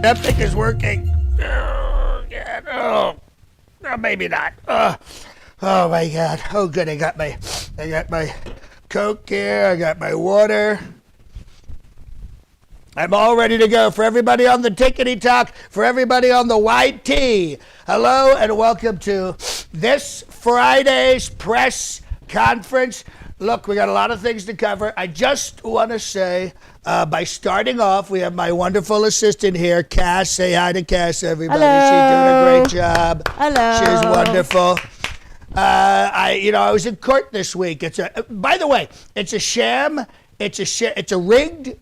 Nothing is working. Oh, maybe not. Oh my God. Oh good, I got my Coke here, I got my water. I'm all ready to go. For everybody on the Tickety Tock, for everybody on the YT, hello and welcome to this Friday's press conference. Look, we got a lot of things to cover. I just want to say, by starting off, we have my wonderful assistant here, Cass. Say hi to Cass, everybody. Hello. She's doing a great job. Hello. She's wonderful. I was in court this week. By the way, it's a sham. It's a rigged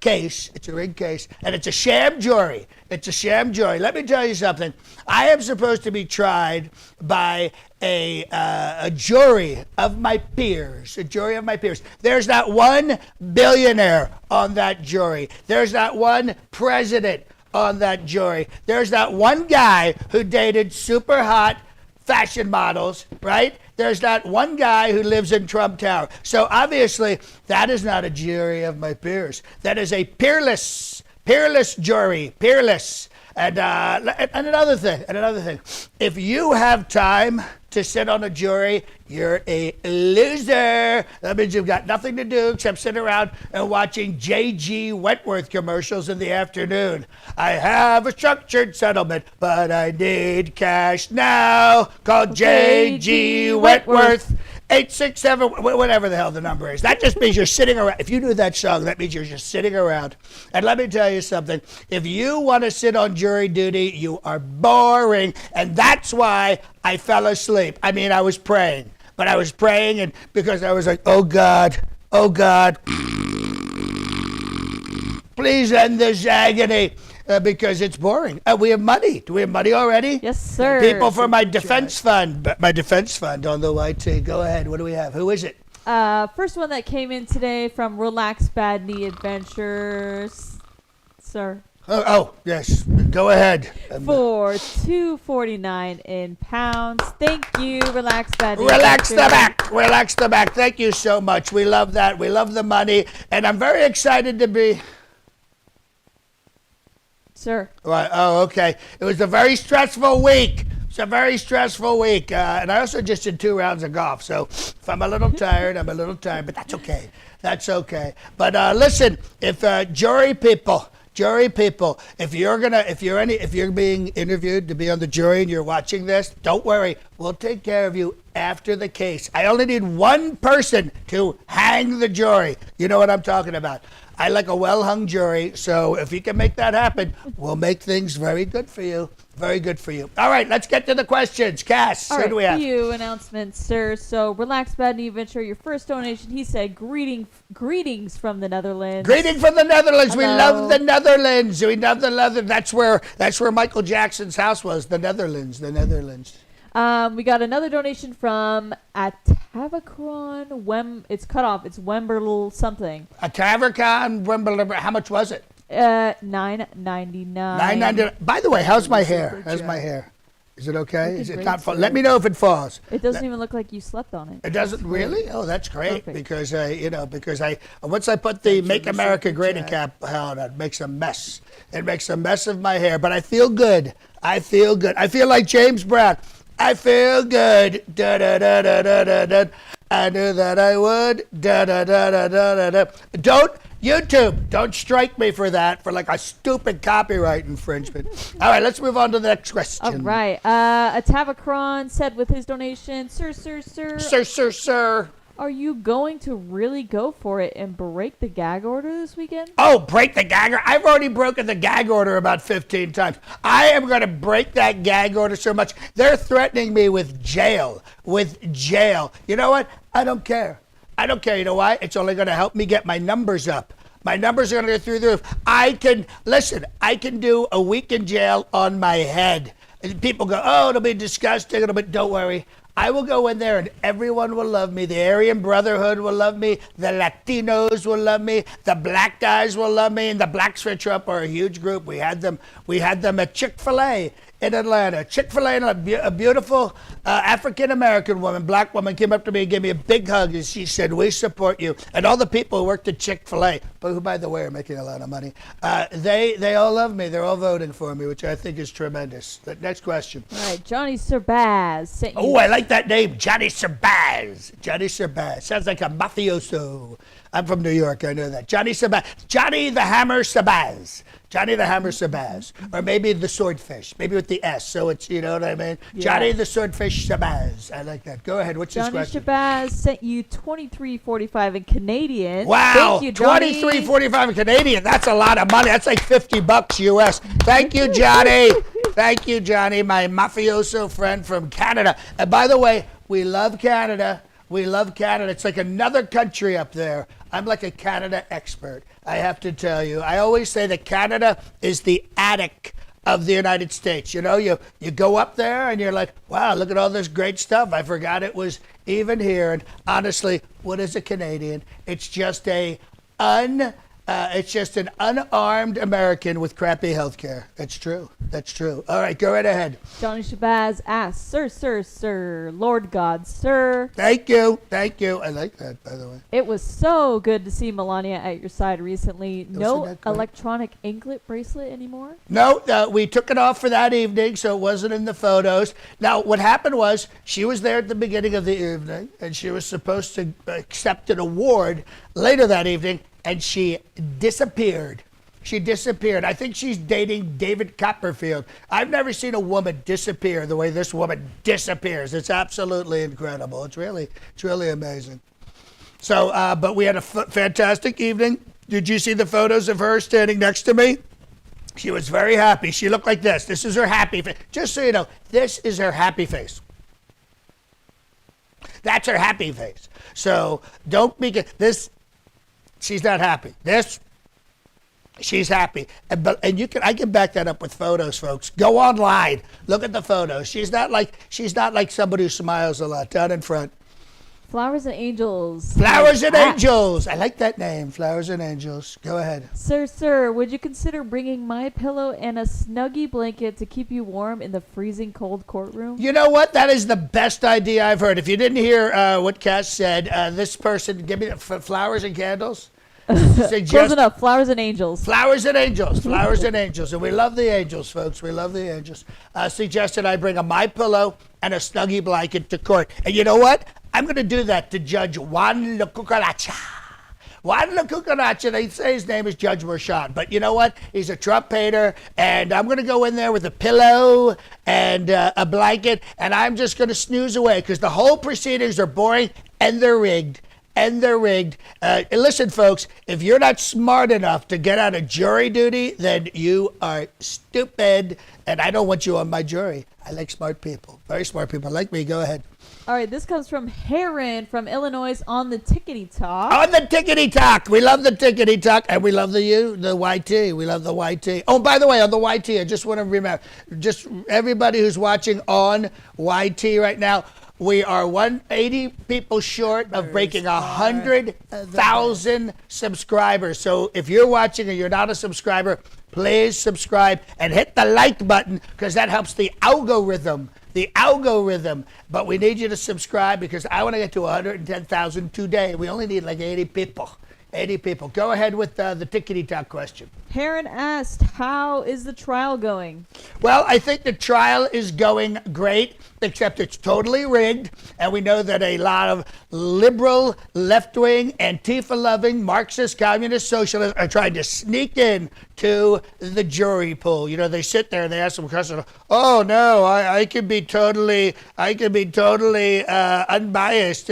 case. It's a rigged case, and it's a sham jury. It's a sham jury. Let me tell you something. I am supposed to be tried by a jury of my peers. A jury of my peers. There's not one billionaire on that jury. There's not one president on that jury. There's not one guy who dated super hot fashion models, right? There's not one guy who lives in Trump Tower. So obviously, that is not a jury of my peers. That is a peerless jury, peerless. And another thing, if you have time to sit on a jury, you're a loser. That means you've got nothing to do except sit around and watching J.G. Wentworth commercials in the afternoon. I have a structured settlement, but I need cash now. Call J.G. Wentworth. 867, whatever the hell the number is. That just means you're sitting around. If you knew that song, that means you're just sitting around. And let me tell you something. If you want to sit on jury duty, you are boring. And that's why I fell asleep. I mean, I was praying. But I was praying and because I was like, oh God, please end this agony. Because it's boring. We have money. Do we have money already? Yes, sir. People for my defense fund. My defense fund on the YT. Go ahead. What do we have? Who is it? First one that came in today from Relax Bad Knee Adventures. Sir. Oh, yes. Go ahead. For $2.49 in pounds. Thank you, Relax Bad Knee Relax Adventures. the back. Relax the back. Thank you so much. We love that. We love the money. And I'm very excited to be... Sir. Right. Oh, okay. It was a very stressful week. And I also just did 2 rounds of golf. So if I'm a little tired, but that's okay. But listen, if jury people, if you're being interviewed to be on the jury and you're watching this, don't worry. We'll take care of you after the case. I only need one person to hang the jury. You know what I'm talking about. I like a well-hung jury, so if you can make that happen, we'll make things very good for you. Very good for you. All right, let's get to the questions. Cass, who do we have? A few announcements, sir. So, Relax Bad Knee Adventure, your first donation, he said, greetings from the Netherlands. Greetings from the Netherlands. Hello. We love the Netherlands. That's where Michael Jackson's house was, the Netherlands. We got another donation from Atavacron. It's cut off. It's Wemberl something. Atavacron, Wemberl. How much was it? $9.99. $9.99. By the way, how's my hair? Is it okay? Is it not? Let me know if it falls. It doesn't even look like you slept on it. It doesn't really? Oh, that's great. Perfect. Because once I put the Make America Great cap on, it makes a mess. It makes a mess of my hair. But I feel good. I feel like James Brown. I feel good. Da da da da da da da. I knew that I would. Da da da da da da da. Don't strike me for that, for like a stupid copyright infringement. All right, let's move on to the next question. All right. Atavacron said with his donation, Sir. Sir. Are you going to really go for it and break the gag order this weekend? Oh, break the gag order? I've already broken the gag order about 15 times. I am going to break that gag order so much. They're threatening me with jail. You know what? I don't care. You know why? It's only going to help me get my numbers up. My numbers are going to go through the roof. I can do a week in jail on my head. And people go, oh, it'll be disgusting. But don't worry. I will go in there and everyone will love me. The Aryan Brotherhood will love me. The Latinos will love me. The black guys will love me. And the Blacks for Trump are a huge group. We had them at Chick-fil-A in Atlanta. Chick-fil-A, a beautiful African-American woman, black woman, came up to me and gave me a big hug, and she said, "We support you." And all the people who worked at Chick-fil-A, but who, by the way, are making a lot of money, they all love me. They're all voting for me, which I think is tremendous. Next question. All right, Johnny Serbaz sent you. Oh, I like that name, Johnny Serbaz. Johnny Serbaz. Sounds like a mafioso. I'm from New York, I know that. Johnny Serbaz. Johnny the Hammer Serbaz. Johnny the Hammer Serbaz. Or maybe the Swordfish. Maybe with the S, so it's, you know what I mean? Yeah. Johnny the Swordfish Serbaz. I like that. Go ahead. What's this Johnny question? Shabazz sent you $23.45 in Canadian. Wow, Thank you, Johnny. $23.45 in Canadian. That's a lot of money. That's like $50 US. Thank you, Johnny. Thank you, Johnny, my mafioso friend from Canada. And by the way, we love Canada. We love Canada. It's like another country up there. I'm like a Canada expert, I have to tell you. I always say that Canada is the attic of the United States. You know, you go up there and you're like, wow, look at all this great stuff. I forgot it was even here. And honestly, what is a Canadian? It's just an unarmed American with crappy health care. It's true. That's true. All right, go right ahead. Johnny Shabazz asks, Sir, Lord God, sir. Thank you. I like that, by the way. It was so good to see Melania at your side recently. No that great? electronic anklet bracelet anymore? No, we took it off for that evening, so it wasn't in the photos. Now, what happened was she was there at the beginning of the evening, and she was supposed to accept an award later that evening, and she disappeared. I think she's dating David Copperfield. I've never seen a woman disappear the way this woman disappears. It's absolutely incredible. It's really amazing. So, but we had a fantastic evening. Did you see the photos of her standing next to me? She was very happy. She looked like this. This is her happy face. Just so you know, this is her happy face. That's her happy face. So don't be this. She's not happy. This. She's happy, and I can back that up with photos, folks. Go online, look at the photos. She's not like somebody who smiles a lot. Down in front. Flowers and Angels. Flowers and Angels. I like that name, Flowers and Angels. Go ahead. Sir, would you consider bringing my pillow and a Snuggie blanket to keep you warm in the freezing cold courtroom? You know what? That is the best idea I've heard. If you didn't hear what Cass said, this person, give me flowers and candles. Close enough. Flowers and Angels. Flowers and Angels. And we love the Angels, folks. We love the Angels. Suggested I bring a My Pillow and a Snuggie blanket to court. And you know what? I'm going to do that to Judge Juan La Cucaracha. Juan La Cucaracha, they say his name is Judge Mershon. But you know what? He's a Trump hater. And I'm going to go in there with a pillow and a blanket. And I'm just going to snooze away because the whole proceedings are boring and they're rigged. Listen, folks, if you're not smart enough to get out of jury duty, then you are stupid. And I don't want you on my jury. I like smart people, very smart people like me. Go ahead. All right, this comes from Heron from Illinois on the Tickety Tock. On the Tickety Tock. We love the Tickety Tock, and we love the YT. We love the YT. Oh, by the way, on the YT, I just want to remember, just everybody who's watching on YT right now, we are 180 people short of breaking 100,000 subscribers. So if you're watching and you're not a subscriber, please subscribe and hit the like button because that helps the algorithm. But we need you to subscribe because I want to get to 110,000 today. We only need like 80 people. Go ahead with the Tickety Tock question. Heron asked, how is the trial going? Well, I think the trial is going great, except it's totally rigged. And we know that a lot of liberal, left-wing, Antifa-loving, Marxist, communist, socialists are trying to sneak in to the jury pool. You know, they sit there and they ask them questions. Oh, no, I can be totally unbiased.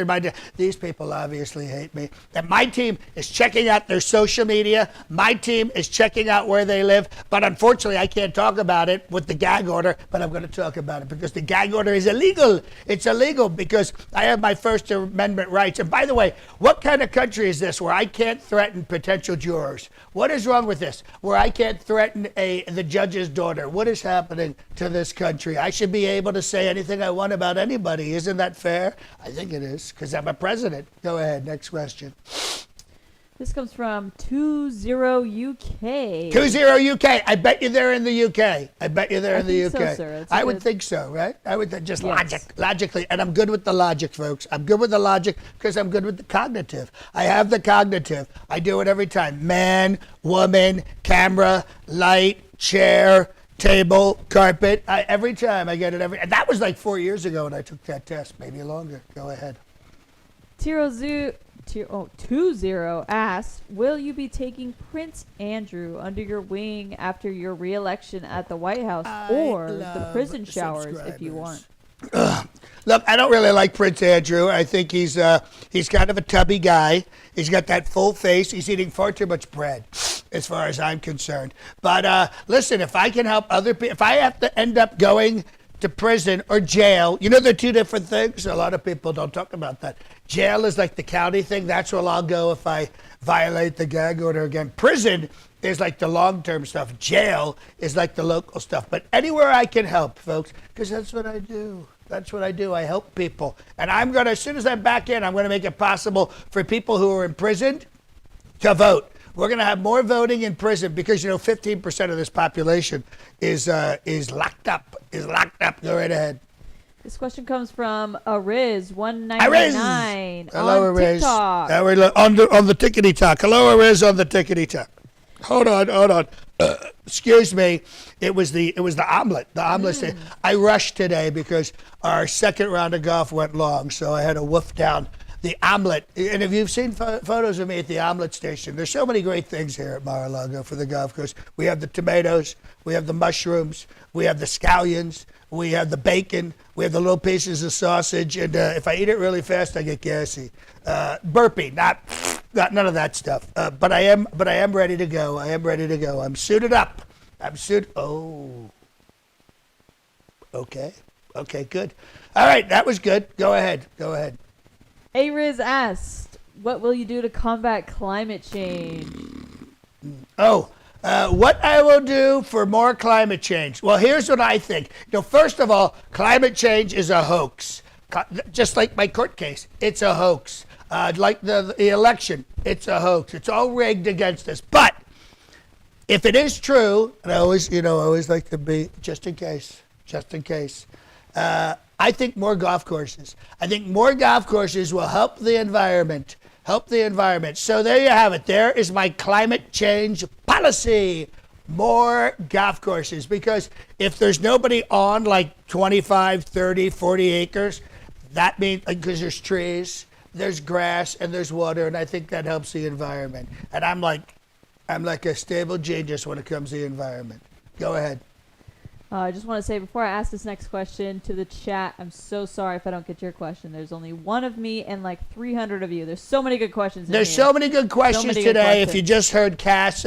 These people obviously hate me. And my team is checking out their social media. My team is checking out where they live. But unfortunately, I can't talk about it with the gag order, but I'm going to talk about it because the gag order is illegal. It's illegal because I have my First Amendment rights. And by the way, what kind of country is this where I can't threaten potential jurors? What is wrong with this? Where I can't threaten the judge's daughter? What is happening to this country? I should be able to say anything I want about anybody. Isn't that fair? I think it is because I'm a president. Go ahead. Next question. This comes from 20UK. 20 UK. I bet you they're in the UK. I bet you they're in the UK. So, sir. I would think so, right? I would just Yes. logically. And I'm good with the logic, folks. I'm good with the logic because I'm good with the cognitive. I have the cognitive. I do it every time. Man, woman, camera, light, chair, table, carpet. Every time I get it. And that was like 4 years ago when I took that test. Maybe longer. Go ahead. 20 asked, will you be taking Prince Andrew under your wing after your re-election at the White House or the prison showers if you want? Look, I don't really like Prince Andrew. I think he's kind of a tubby guy. He's got that full face. He's eating far too much bread, as far as I'm concerned. But listen, if I can help other people, if I have to end up going to prison or jail, they're two different things. A lot of people don't talk about that. Jail is like the county thing. That's where I'll go if I violate the gag order again. Prison is like the long-term stuff. Jail is like the local stuff. But anywhere I can help, folks, because that's what I do. That's what I do. I help people. And I'm going to, as soon as I'm back in, I'm going to make it possible for people who are imprisoned to vote. We're going to have more voting in prison because, 15% of this population is locked up. Go right ahead. This question comes from Ariz199 Hello, on Ariz. TikTok. On the Tickety Tock. Hello, Ariz on the Tickety Tock. Hold on. Excuse me. It was the omelet. The omelet. I rushed today because our second round of golf went long, so I had to wolf down the omelet. And if you've seen photos of me at the omelet station, there's so many great things here at Mar-a-Lago for the golf course. We have the tomatoes, we have the mushrooms, we have the scallions, we have the bacon, we have the little pieces of sausage, and if I eat it really fast, I get gassy. Burpee, not none of that stuff. But I am ready to go. I'm suited up. Oh. Okay, good. All right, that was good. Go ahead. Ariz asked, what will you do to combat climate change? What I will do for more climate change. Well, here's what I think. First of all, climate change is a hoax. Just like my court case, it's a hoax. Like the election, it's a hoax. It's all rigged against us. But if it is true, and I always like to be just in case. I think more golf courses. I think more golf courses will help the environment. So there you have it. There is my climate change policy. More golf courses. Because if there's nobody on like 25, 30, 40 acres, that means, because there's trees, there's grass, and there's water, and I think that helps the environment. And I'm like a stable genius when it comes to the environment. Go ahead. I just want to say, before I ask this next question to the chat, I'm so sorry if I don't get your question. There's only one of me and like 300 of you. There's so many good questions. There's so many good questions today. If you just heard Cass,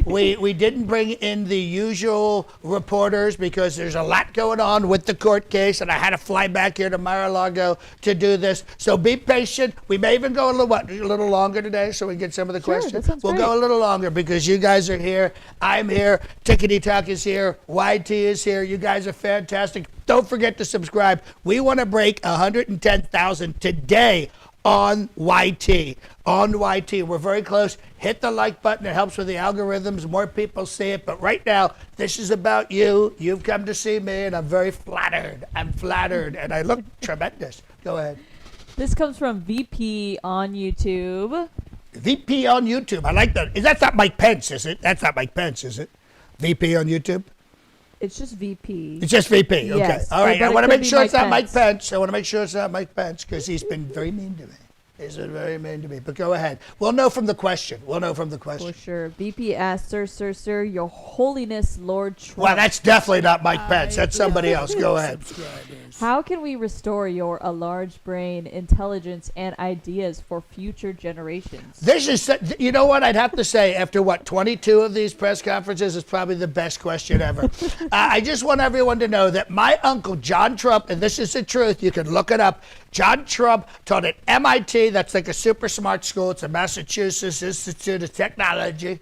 we didn't bring in the usual reporters because there's a lot going on with the court case, and I had to fly back here to Mar-a-Lago to do this. So be patient. We may even go a little longer today so we can get some of the questions. That sounds great. Go a little longer because you guys are here. I'm here. Tickety Tock is here. YT is here. You guys are fantastic. Don't forget to subscribe. We want to break 110,000 today on YT. We're very close. Hit the like button. It helps with the algorithms. More people see it. But right now, this is about you. You've come to see me, and I'm very flattered. And I look tremendous. Go ahead. This comes from VP on YouTube. VP on YouTube. I like that. That's not Mike Pence, is it? That's not Mike Pence, is it? VP on YouTube? It's just VP. It's just VP. Okay. Yes. All right. But I want to make sure it's not Mike Mike Pence. I want to make sure it's not Mike Pence because he's been very mean to me. But go ahead. We'll know from the question. For sure. VP asked, Sir, Your Holiness Lord Trump. Well, that's definitely not Mike Pence. That's somebody else. Go ahead. How can we restore your large brain, intelligence, and ideas for future generations? This is, you know what I'd have to say after 22 of these press conferences is probably the best question ever. I just want everyone to know that my uncle, John Trump, and this is the truth, you can look it up, John Trump taught at MIT. That's like a super smart school. It's a Massachusetts Institute of Technology.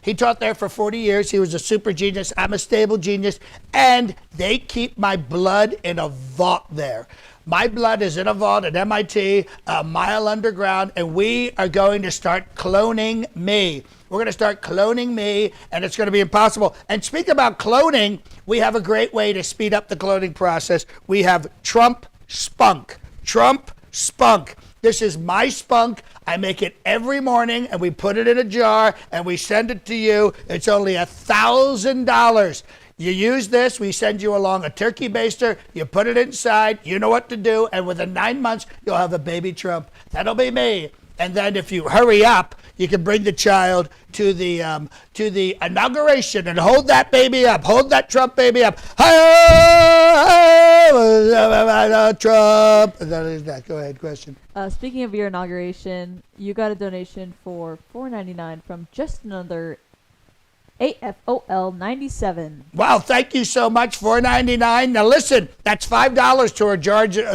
He taught there for 40 years. He was a super genius. I'm a stable genius. And they keep my blood in a vault there. My blood is in a vault at MIT, a mile underground, and we are going to start cloning me. We're going to start cloning me, and it's going to be impossible. And speak about cloning, we have a great way to speed up the cloning process. We have Trump Spunk. Trump Spunk. This is my spunk. I make it every morning, and we put it in a jar, and we send it to you. It's only $1,000. You use this, we send you along a turkey baster, you put it inside, you know what to do, and within 9 months, you'll have a baby Trump. That'll be me. And then if you hurry up, you can bring the child to the inauguration and hold that baby up. Hold that Trump baby up. Trump. Go ahead, question. Speaking of your inauguration, you got a donation for $4.99 from just another AFOL 97. Wow, thank you so much, $4.99. Now listen, that's $5 to a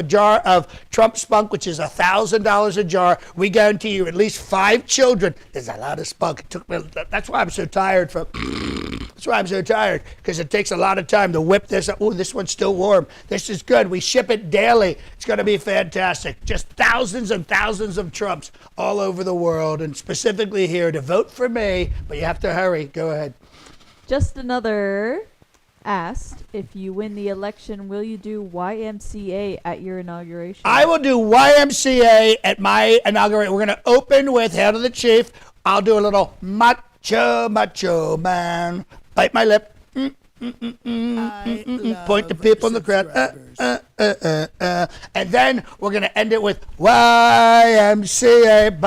jar of Trump spunk, which is $1,000 a jar. We guarantee you at least 5 children. There's a lot of spunk. It took me, that's why I'm so tired. That's why I'm so tired, because it takes a lot of time to whip this up. Oh, this one's still warm. This is good. We ship it daily. It's going to be fantastic. Just thousands and thousands of Trumps all over the world, and specifically here to vote for me, but you have to hurry. Go ahead. Just another asked, if you win the election, will you do YMCA at your inauguration? I will do YMCA at my inauguration. We're going to open with Hail to the Chief. I'll do a little macho man. Bite my lip. Point to people in the crowd. And then we're going to end it with YMCA.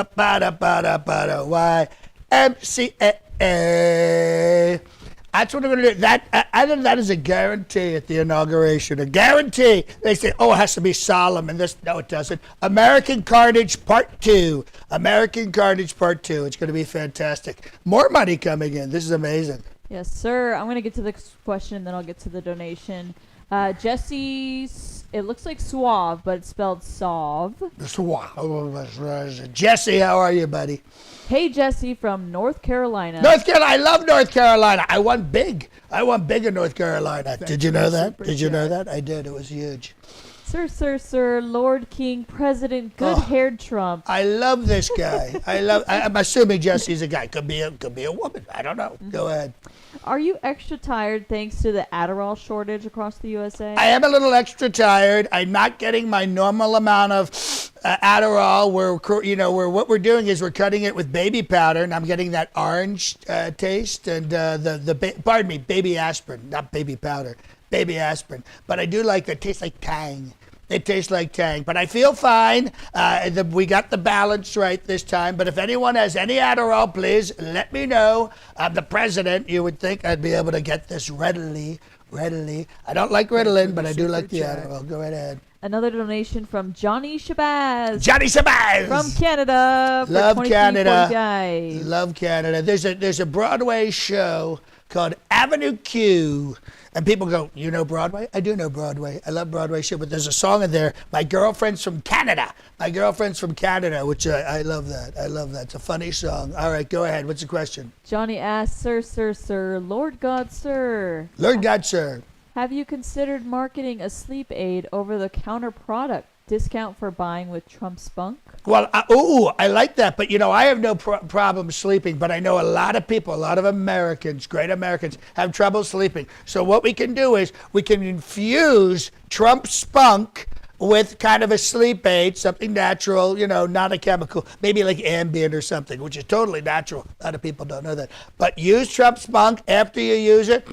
YMCA. That's what we're going to do. I think that is a guarantee at the inauguration. A guarantee. They say, oh, it has to be solemn. And this, no, it doesn't. American Carnage Part 2. American Carnage Part 2. It's going to be fantastic. More money coming in. This is amazing. Yes, sir. I'm going to get to the question, then I'll get to the donation. Jesse's, it looks like suave, but it's spelled sauve. Suave. Jesse, how are you, buddy? Hey, Jesse from North Carolina. North Carolina. I love North Carolina. I won big. I won big in North Carolina. Did you know that? Did you know that? I did. It was huge. Sir, Lord King, President, good-haired Trump. I love this guy. I'm assuming Jesse's a guy. Could be a woman. I don't know. Mm-hmm. Go ahead. Are you extra tired thanks to the Adderall shortage across the USA? I am a little extra tired. I'm not getting my normal amount of Adderall. What we're doing is we're cutting it with baby powder, and I'm getting that orange taste and baby aspirin, not baby powder. Baby aspirin. But I do like that. Tastes like Tang. It tastes like Tang. But I feel fine. We got the balance right this time. But if anyone has any Adderall, please let me know. I'm the president. You would think I'd be able to get this readily. I don't like Ritalin, but I do like the Adderall. Go right ahead. Another donation from Johnny Shabazz. Johnny Shabazz! From Canada. Love Canada. Love Canada. There's a Broadway show called Avenue Q. And people go, you know Broadway? I do know Broadway. I love Broadway shit, but there's a song in there, My Girlfriend's from Canada, which I love that. It's a funny song. All right, go ahead. What's the question? Johnny asks, Sir, Lord God, sir. Lord God, sir. Have you considered marketing a sleep aid over-the-counter product? Discount for buying with Trump spunk? Well, I like that. But, I have no problem sleeping. But I know a lot of people, a lot of Americans, great Americans, have trouble sleeping. So what we can do is we can infuse Trump spunk with kind of a sleep aid, something natural, not a chemical, maybe like Ambien or something, which is totally natural. A lot of people don't know that. But use Trump spunk after you use it.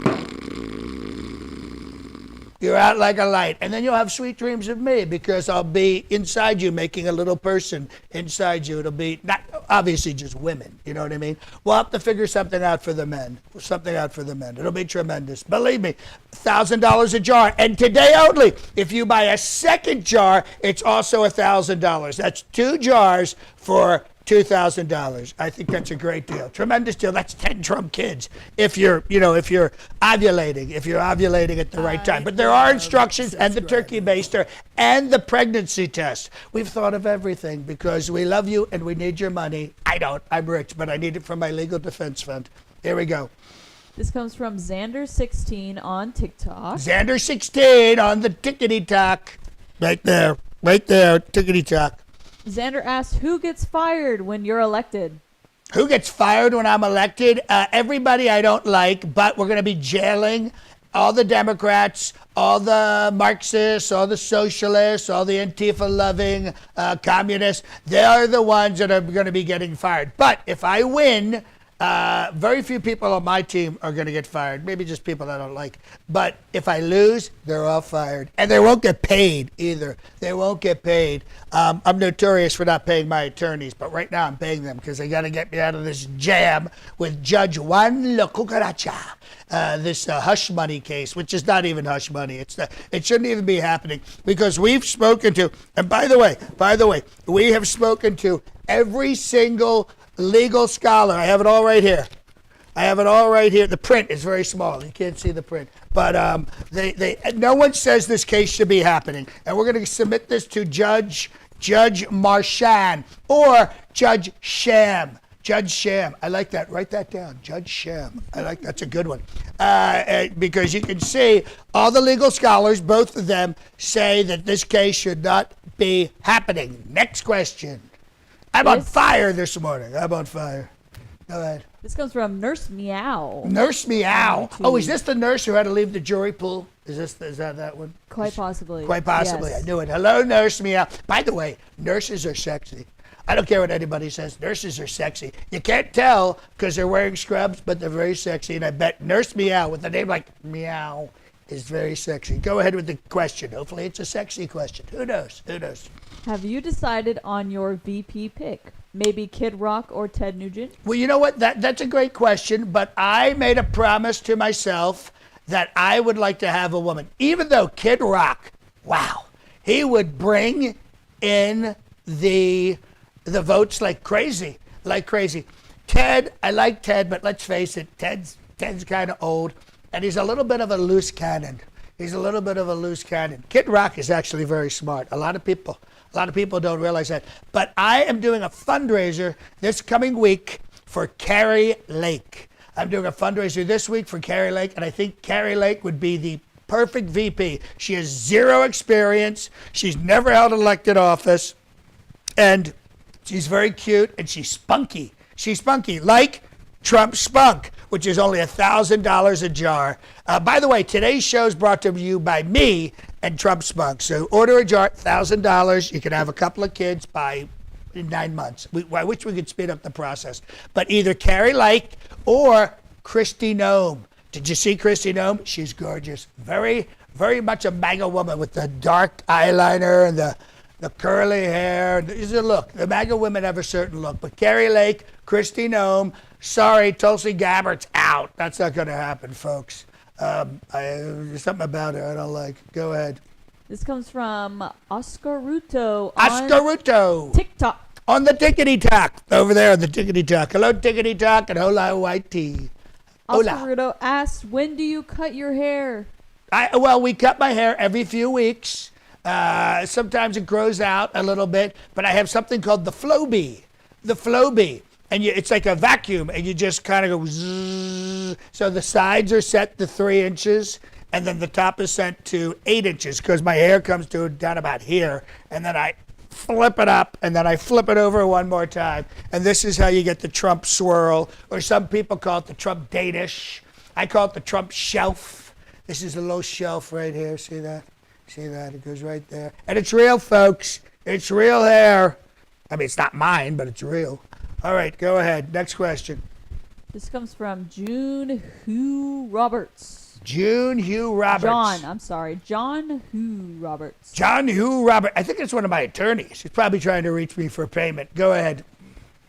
You're out like a light. And then you'll have sweet dreams of me because I'll be inside you making a little person inside you. It'll be not obviously just women. You know what I mean? We'll have to figure something out for the men. It'll be tremendous. Believe me, $1,000 a jar. And today only, if you buy a second jar, it's also $1,000. That's 2 jars for $2,000. I think that's a great deal. Tremendous deal. That's 10 Trump kids if you're ovulating at the right time. But there are instructions and the turkey baster and the pregnancy test. We've thought of everything because we love you and we need your money. I don't. I'm rich, but I need it for my legal defense fund. Here we go. This comes from Xander16 on TikTok. Xander16 on the Tickety Tock. Right there, Tickety Tock. Xander asked, who gets fired when you're elected? Who gets fired when I'm elected? Everybody I don't like, but we're going to be jailing all the Democrats, all the Marxists, all the socialists, all the Antifa-loving communists. They're the ones that are going to be getting fired. But if I win, very few people on my team are going to get fired. Maybe just people I don't like. But if I lose, they're all fired. And they won't get paid either. They won't get paid. I'm notorious for not paying my attorneys, but right now I'm paying them because they got to get me out of this jam with Judge Juan La Cucaracha. This hush money case, which is not even hush money. It shouldn't even be happening because we've spoken to, and by the way, we have spoken to every single legal scholar. I have it all right here. The print is very small. You can't see the print. But no one says this case should be happening. And we're going to submit this to Judge Marchand or Judge Sham. Judge Sham. I like that. Write that down. Judge Sham. That's a good one. Because you can see all the legal scholars, both of them, say that this case should not be happening. Next question. I'm on fire this morning. I'm on fire. Go ahead. This comes from Nurse Meow. Nurse Meow. Oh, is this the nurse who had to leave the jury pool? Is that one? Quite possibly. Quite possibly. Yes. I knew it. Hello, Nurse Meow. By the way, nurses are sexy. I don't care what anybody says. Nurses are sexy. You can't tell because they're wearing scrubs, but they're very sexy. And I bet Nurse Meow with a name like Meow is very sexy. Go ahead with the question. Hopefully it's a sexy question. Who knows? Have you decided on your VP pick? Maybe Kid Rock or Ted Nugent? Well, you know what? That's a great question, but I made a promise to myself that I would like to have a woman. Even though Kid Rock, wow, he would bring in the votes like crazy. Ted, I like Ted, but let's face it, Ted's kind of old, and he's a little bit of a loose cannon. Kid Rock is actually very smart. A lot of people don't realize that. But I am doing a fundraiser this coming week for Carrie Lake. I'm doing a fundraiser this week for Carrie Lake, and I think Carrie Lake would be the perfect VP. She has 0 experience. She's never held elected office. And she's very cute, and she's spunky. Like Trump spunk, which is only $1,000 a jar. By the way, today's show is brought to you by me and Trump spunk. So order a jar, $1,000. You can have a couple of kids by 9 months. I wish we could speed up the process. But either Carrie Lake or Kristi Noem. Did you see Kristi Noem? She's gorgeous. Very, very much a MAGA woman with the dark eyeliner and the curly hair. There's a look. The MAGA women have a certain look. But Carrie Lake, Kristi Noem, sorry, Tulsi Gabbard's out. That's not going to happen, folks. There's something about her I don't like. Go ahead. This comes from Oscar Ruto. TikTok. On the Tickety Tock. Over there on the Tickety Tock. Hello, Tickety Tock, and hola, white tea. Oscar Ruto asks, when do you cut your hair? Well, we cut my hair every few weeks. Sometimes it grows out a little bit, but I have something called the Flowbee. And it's like a vacuum, and you just kind of go zzz. So the sides are set to 3 inches, and then the top is set to 8 inches because my hair comes down about here, and then I flip it up, and then I flip it over one more time. And this is how you get the Trump swirl, or some people call it the Trump Danish. I call it the Trump shelf. This is a little shelf right here. See that? It goes right there. And it's real, folks. It's real hair. I mean, it's not mine, but it's real. All right, go ahead. Next question. This comes from June Hugh Roberts. John Hugh Roberts. John Hugh Roberts. I think it's one of my attorneys. He's probably trying to reach me for payment. Go ahead.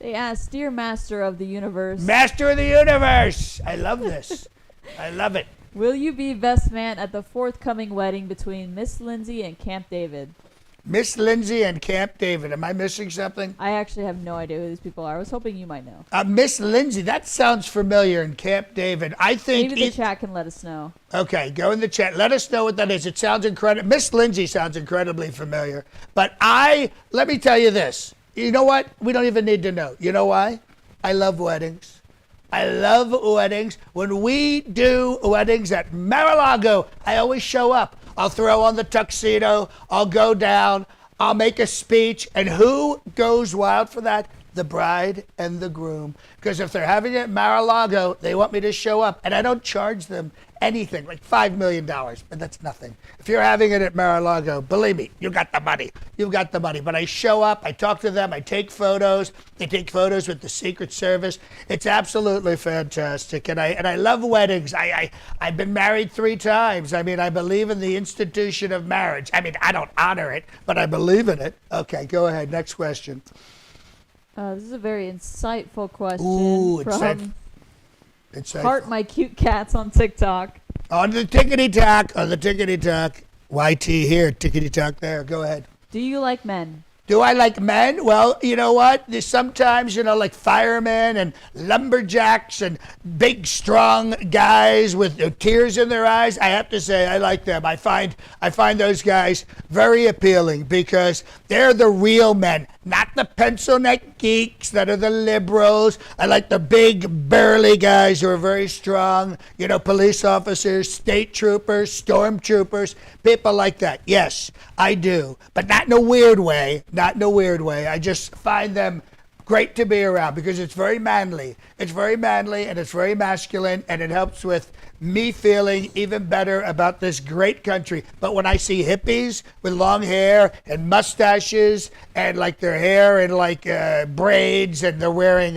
They asked, "Dear Master of the Universe, Master of the Universe." I love this. I love it. will you be best man at the forthcoming wedding between Miss Lindsay and Camp David?" Miss Lindsay and Camp David. Am I missing something? I actually have no idea who these people are. I was hoping you might know. Miss Lindsay, that sounds familiar in Camp David. I think Maybe the chat can let us know. Okay, go in the chat. Let us know what that is. It sounds incredible. Miss Lindsay sounds incredibly familiar. But let me tell you this. You know what? We don't even need to know. You know why? I love weddings. I love weddings. When we do weddings at Mar-a-Lago, I always show up. I'll throw on the tuxedo. I'll go down. I'll make a speech. And who goes wild for that? The bride and the groom. Because if they're having it at Mar-a-Lago, they want me to show up. And I don't charge them anything, like $5 million. But that's nothing. If you're having it at Mar-a-Lago, believe me, you got the money. You've got the money. But I show up. I talk to them. I take photos. They take photos with the Secret Service. It's absolutely fantastic. And I love weddings. I've been married 3 times. I mean, I believe in the institution of marriage. I mean, I don't honor it, but I believe in it. Okay, go ahead. Next question. This is a very insightful question Insightful. Heart My Cute Cats on TikTok. On the Tickety Tock, YT here, Tickety Tock there. Go ahead. Do you like men? Do I like men? Well, you know what? There's sometimes, like firemen and lumberjacks and big, strong guys with tears in their eyes. I have to say, I like them. I find those guys very appealing because they're the real men, not the pencil neck geeks that are the liberals. I like the big, burly guys who are very strong, police officers, state troopers, storm troopers, people like that. Yes, I do, but not in a weird way. Not in a weird way. I just find them great to be around because it's very manly. It's very manly and it's very masculine, and it helps with me feeling even better about this great country. But when I see hippies with long hair and mustaches and like their hair in like braids and they're wearing,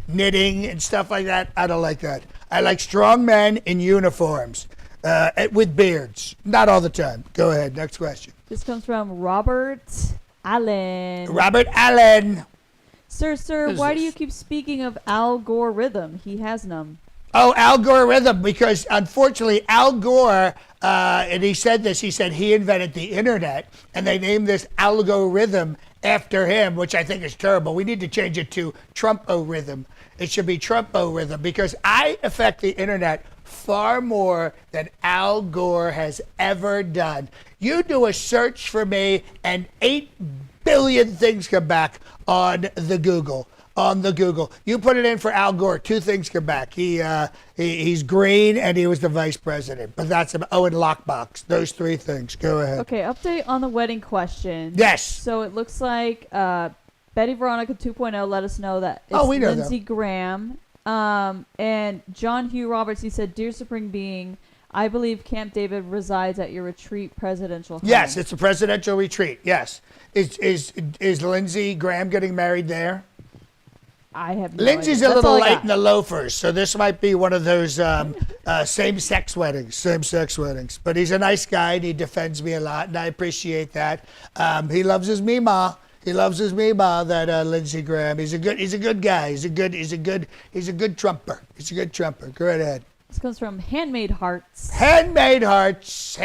knitting and stuff like that, I don't like that. I like strong men in uniforms with beards. Not all the time. Go ahead. Next question. This comes from Robert Allen. Robert Allen. Sir, why do you keep speaking of algorithm? He has none. Oh, algorithm, because unfortunately Al Gore, and he said this, he said he invented the internet, and they named this algorithm after him, which I think is terrible. We need to change it to Trump-o-rhythm. It should be Trump-o-rhythm, because I affect the internet far more than Al Gore has ever done. You do a search for me, and 8 billion things come back on the Google. You put it in for Al Gore, 2 things come back. He's green and he was the vice president. But that's and lockbox. Those 3 things. Go ahead. Okay, update on the wedding question. Yes. So it looks like Betty Veronica 2.0 let us know that it's Lindsey Graham. And John Hugh Roberts, he said, "Dear Supreme Being, I believe Camp David resides at your retreat presidential home." Yes, it's a presidential retreat. Yes. Is Lindsey Graham getting married there? I have no Lindsay's idea. a That's little all I late got. in the loafers, so this might be one of those same-sex weddings. But he's a nice guy, and he defends me a lot, and I appreciate that. He loves his Mima. That Lindsey Graham. He's a good guy. He's a good trumper. Go right ahead. This comes from Handmade Hearts. Handmade Hearts.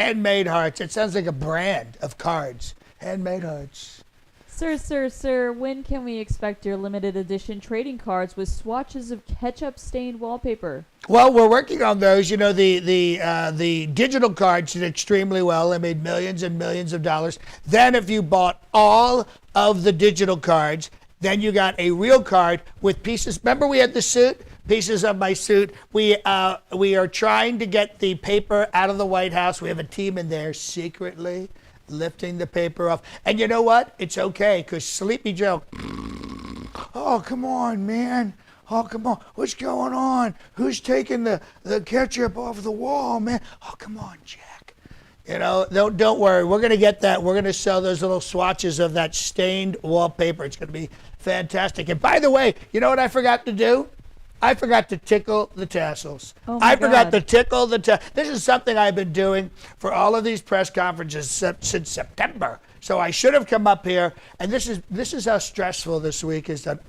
It sounds like a brand of cards. Handmade Hearts. Sir, when can we expect your limited edition trading cards with swatches of ketchup-stained wallpaper? Well, we're working on those. The digital cards did extremely well. They made millions and millions of dollars. Then if you bought all of the digital cards, then you got a real card with pieces. Remember we had the suit? Pieces of my suit. We are trying to get the paper out of the White House. We have a team in there secretly lifting the paper off. And you know what? It's okay, because Sleepy Joe, oh, come on, man. Oh, come on. What's going on? Who's taking the ketchup off the wall, man? Oh, come on, Jack. Don't worry. We're going to get that. We're going to sell those little swatches of that stained wallpaper. It's going to be fantastic. And by the way, you know what I forgot to do? I forgot to tickle the tassels. Oh my forgot God. to tickle the tassels. This is something I've been doing for all of these press conferences since September. So I should have come up here, and this is how stressful this week is that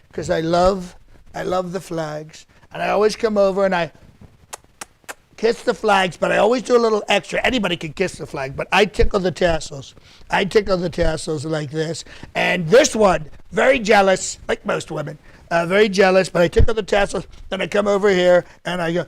because I love the flags, and I always come over and I kiss the flags, but I always do a little extra. Anybody can kiss the flag, but I tickle the tassels. I tickle the tassels like this. And this one, very jealous, like most women, very jealous, but I tickle the tassels, then I come over here and I go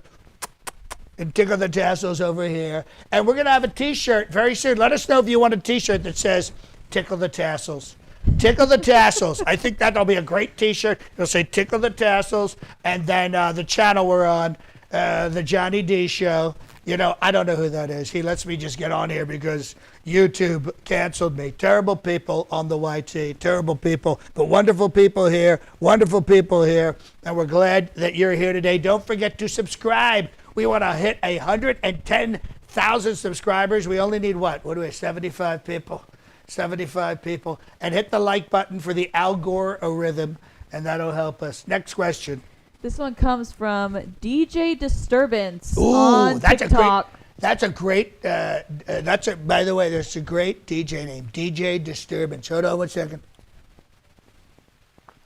and tickle the tassels over here. And we're going to have a T-shirt very soon. Let us know if you want a T-shirt that says, tickle the tassels. Tickle the tassels. I think that'll be a great T-shirt. It'll say tickle the tassels, and then the channel we're on, the Johnny D Show. You know, I don't know who that is. He lets me just get on here because YouTube canceled me. Terrible people on the YT. Terrible people. But wonderful people here. Wonderful people here. And we're glad that you're here today. Don't forget to subscribe. We want to hit 110,000 subscribers. We only need what? What do we have? 75 people. 75 people. And hit the like button for the Al Gore rhythm, and that'll help us. Next question. This one comes from DJ Disturbance on TikTok. By the way, there's a great DJ name, DJ Disturbance. Hold on 1 second.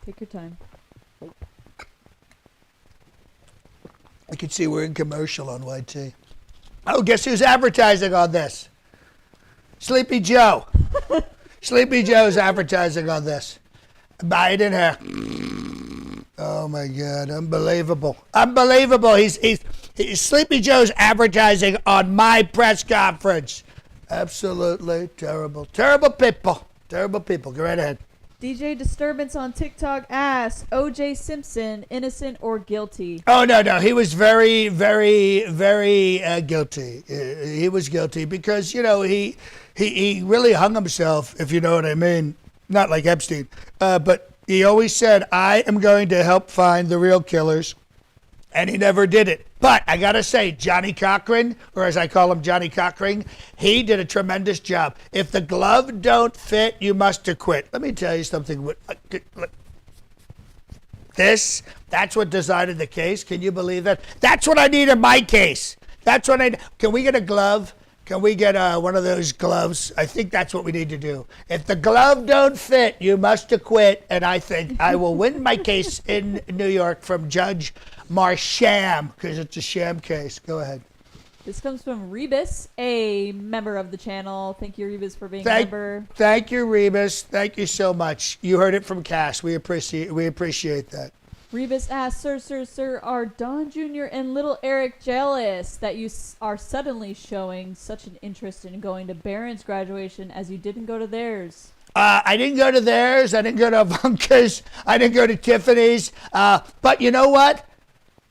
Take your time. I can see we're in commercial on YT. Oh, guess who's advertising on this? Sleepy Joe. Sleepy Joe's advertising on this. Biden here. Oh my God, unbelievable. Unbelievable. He's Sleepy Joe's advertising on my press conference. Absolutely terrible. Terrible people. Terrible people. Go right ahead. DJ Disturbance on TikTok asks, O.J. Simpson, innocent or guilty? Oh, no. He was very, very, very guilty. He was guilty because, you know, he really hung himself, if you know what I mean. Not like Epstein. But he always said, I am going to help find the real killers. And he never did it. But I got to say, Johnny Cochran, or as I call him, Johnny Cochran, he did a tremendous job. If the glove don't fit, you must acquit. Let me tell you something. That's what decided the case. Can you believe that? That's what I need in my case. That's what I need. Can we get a glove? Can we get one of those gloves? I think that's what we need to do. If the glove don't fit, you must acquit. And I think I will win my case in New York from Judge Marsham, because it's a sham case. Go ahead. This comes from Rebus, a member of the channel. Thank you, Rebus, for being a member. Thank you, Rebus. Thank you so much. You heard it from Cass. We appreciate that. Rebus asks, Sir, are Don Jr. and Little Eric jealous that you are suddenly showing such an interest in going to Barron's graduation as you didn't go to theirs? I didn't go to theirs. I didn't go to Bunker's. I didn't go to Tiffany's. But you know what?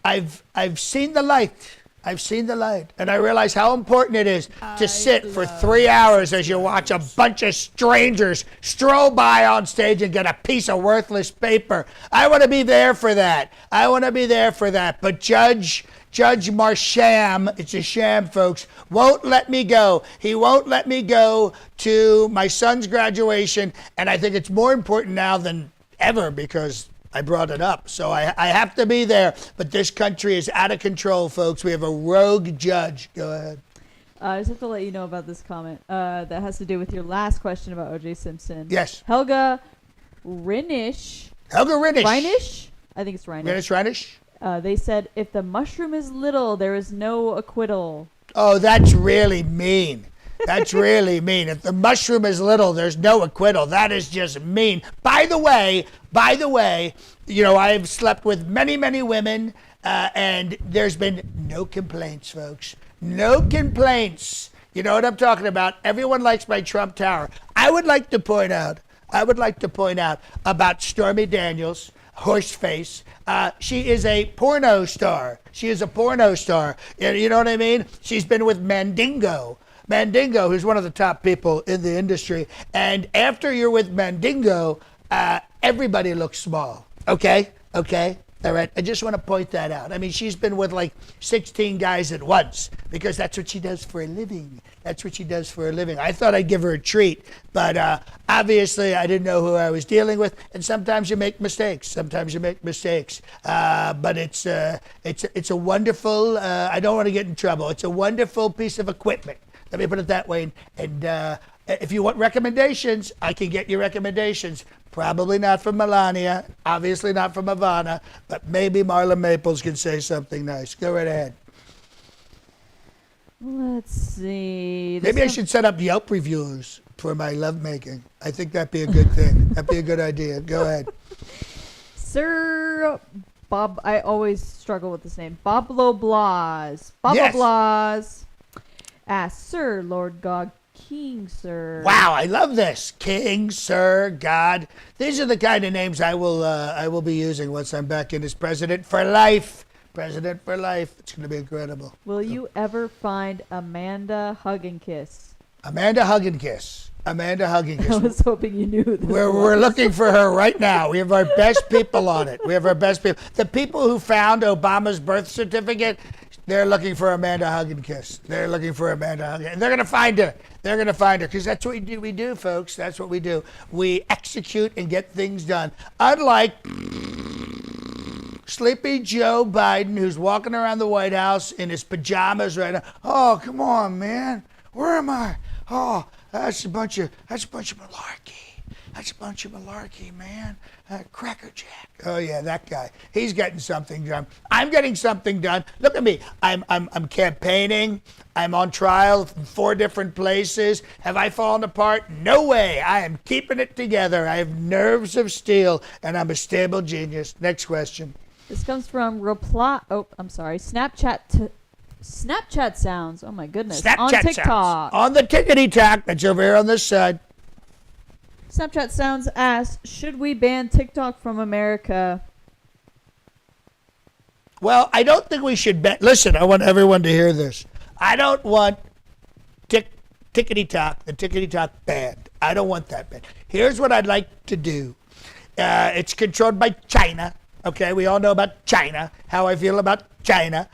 I've seen the light. I've seen the light, and I realize how important it is to sit for 3 hours as you watch a bunch of strangers stroll by on stage and get a piece of worthless paper. I want to be there for that. But Judge Marsham, it's a sham, folks, won't let me go. He won't let me go to my son's graduation, and I think it's more important now than ever because I brought it up. So I have to be there. But this country is out of control, folks. We have a rogue judge. Go ahead. I just have to let you know about this comment that has to do with your last question about O.J. Simpson. Yes. Helga Rinish. I think it's Rinish. They said, if the mushroom is little, there is no acquittal. Oh, that's really mean. That's really mean. If the mushroom is little, there's no acquittal. That is just mean. By the way, you know, I've slept with many, many women, and there's been no complaints, folks. No complaints. You know what I'm talking about? Everyone likes my Trump Tower. I would like to point out about Stormy Daniels, Horseface. She is a porno star. You know what I mean? She's been with Mandingo, who's one of the top people in the industry. And after you're with Mandingo, everybody looks small. Okay? All right. I just want to point that out. I mean, she's been with like 16 guys at once because that's what she does for a living. I thought I'd give her a treat, but obviously I didn't know who I was dealing with. And sometimes you make mistakes. But it's a wonderful. I don't want to get in trouble. It's a wonderful piece of equipment. Let me put it that way. And If you want recommendations, I can get you recommendations. Probably not from Melania, obviously not from Ivana, but maybe Marla Maples can say something nice. Go right ahead. Let's see. Maybe I should set up Yelp reviews for my lovemaking. I think that'd be a good thing. That'd be a good idea. Go ahead. Sir Bob, I always struggle with this name. Boblo Blas. Boblo Yes. Blas asks, Sir, Lord God, King, Sir. Wow, I love this. King, Sir, God. These are the kind of names I will be using once I'm back in as president for life. President for life. It's going to be incredible. Will you ever find Amanda Hug and Kiss? Amanda Hug and Kiss. Amanda Hug and Kiss. I was hoping you knew this. We're looking for her right now. We have our best people on it. We have our best people. The people who found Obama's birth certificate, they're looking for Amanda Hug and Kiss. They're looking for Amanda Hug. And they're going to find her. They're going to find her because that's what we do, folks. That's what we do. We execute and get things done. Unlike Sleepy Joe Biden, who's walking around the White House in his pajamas right now. Oh, come on, man. Where am I? Oh, that's a bunch of malarkey. That's a bunch of malarkey, man. Cracker Jack. Oh yeah, that guy. He's getting something done. I'm getting something done. Look at me. I'm campaigning. I'm on trial in 4 different places. Have I fallen apart? No way. I am keeping it together. I have nerves of steel, and I'm a stable genius. Next question. This comes from Snapchat sounds. Oh my goodness. Snapchat on TikTok. Sounds. On the Tickety Tock. That's over here on this side. Snapchat sounds asks, should we ban TikTok from America? Well, I don't think we should ban. Listen, I want everyone to hear this. I don't want Tickety Tock, the Tickety Tock banned. I don't want that banned. Here's what I'd like to do. It's controlled by China. Okay, we all know about China, how I feel about China.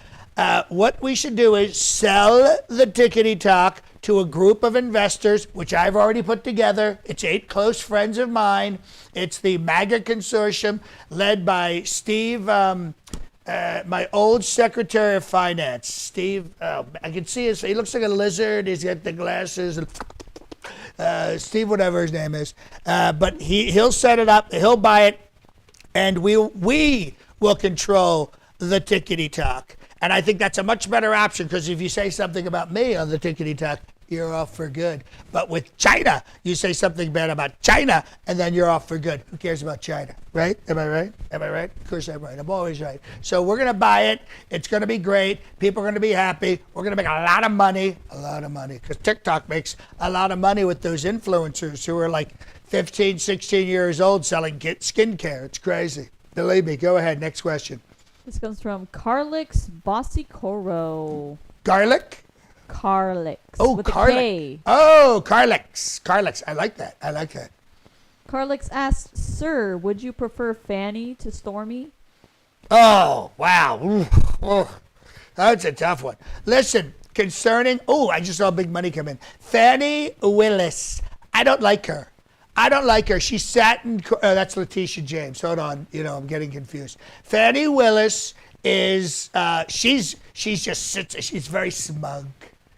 What we should do is sell the Tickety Tock to a group of investors, which I've already put together. It's 8 close friends of mine. It's the MAGA consortium led by Steve, my old Secretary of Finance. Steve, I can see he looks like a lizard. He's got the glasses. Steve, whatever his name is. But he'll set it up, he'll buy it, and we will control the Tickety Tock. And I think that's a much better option because if you say something about me on the Tickety Tock, you're off for good. But with China, you say something bad about China, and then you're off for good. Who cares about China, right? Am I right? Am I right? Of course I'm right. I'm always right. So we're going to buy it. It's going to be great. People are going to be happy. We're going to make a lot of money, because TikTok makes a lot of money with those influencers who are like 15, 16 years old selling skincare. It's crazy. Believe me. Go ahead. Next question. This comes from Carlix Bossicoro. Garlic? Carlix. Oh, with Carlix. A K. Oh, Carlix. Carlix. I like that. Carlix asks, Sir, would you prefer Fanny to Stormy? Oh, wow. Ooh, oh, that's a tough one. Listen, concerning, I just saw big money come in. Fanny Willis. I don't like her. She sat in, that's Letitia James. Hold on. I'm getting confused. Fanny Willis is, she's very smug.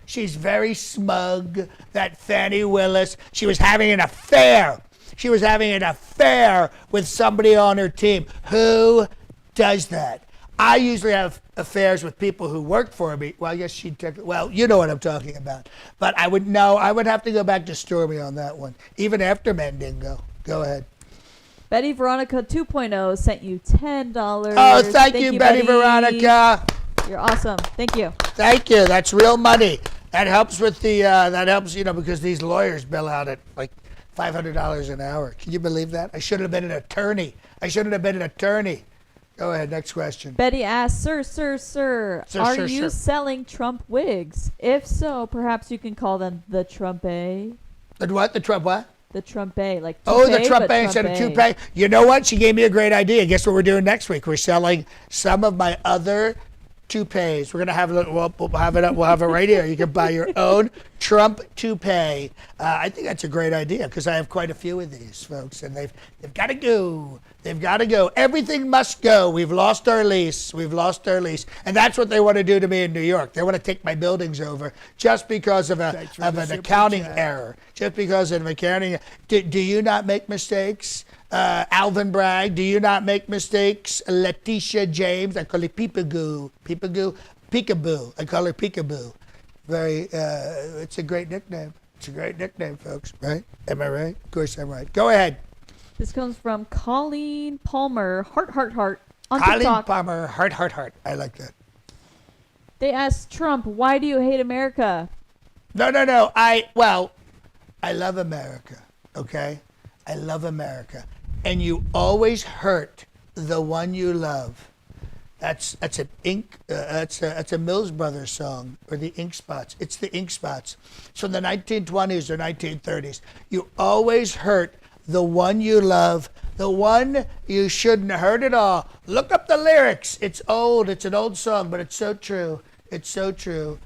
She's very smug, that Fanny Willis. She was having an affair. With somebody on her team. Who does that? I usually have affairs with people who work for me. Well, yes, you know what I'm talking about. But I would have to go back to Stormy on that one, even after Mandingo. Go ahead. Betty Veronica 2.0 sent you $10. Oh, thank you, Betty Veronica. You're awesome. Thank you. Thank you. That's real money. That helps with because these lawyers bill out at like $500 an hour. Can you believe that? I should have been an attorney. Go ahead, next question. Betty asks, Sir, are you selling Trump wigs? If so, perhaps you can call them the Trump-A. The what? The Trump what? The Trump-A, like toupee. Oh, the Trump-A instead of toupee. You know what? She gave me a great idea. Guess what we're doing next week? We're selling some of my other toupees. We're gonna have we'll have it up. We'll have it right here. You can buy your own Trump toupee. I think that's a great idea because I have quite a few of these, folks, and they've got to go. They've got to go. Everything must go. We've lost our lease. We've lost our lease, and that's what they want to do to me in New York. They want to take my buildings over just because of an accounting error. Just because of an accounting. Do you not make mistakes? Alvin Bragg, do you not make mistakes? Letitia James, I call her Peekaboo. Peekaboo. I call her Peekaboo. It's a great nickname. It's a great nickname, folks, right? Am I right? Of course I'm right. Go ahead. This comes from Colleen Palmer, heart, on Colleen TikTok. Palmer, heart. I like that. They asked Trump, why do you hate America? No. I love America, okay? I love America. And you always hurt the one you love. That's a Mills Brothers song, or the Ink Spots. It's the Ink Spots. It's from the 1920s or 1930s. You always hurt the one you love, the one you shouldn't hurt at all. Look up the lyrics. It's old. It's an old song, but it's so true. It's so true.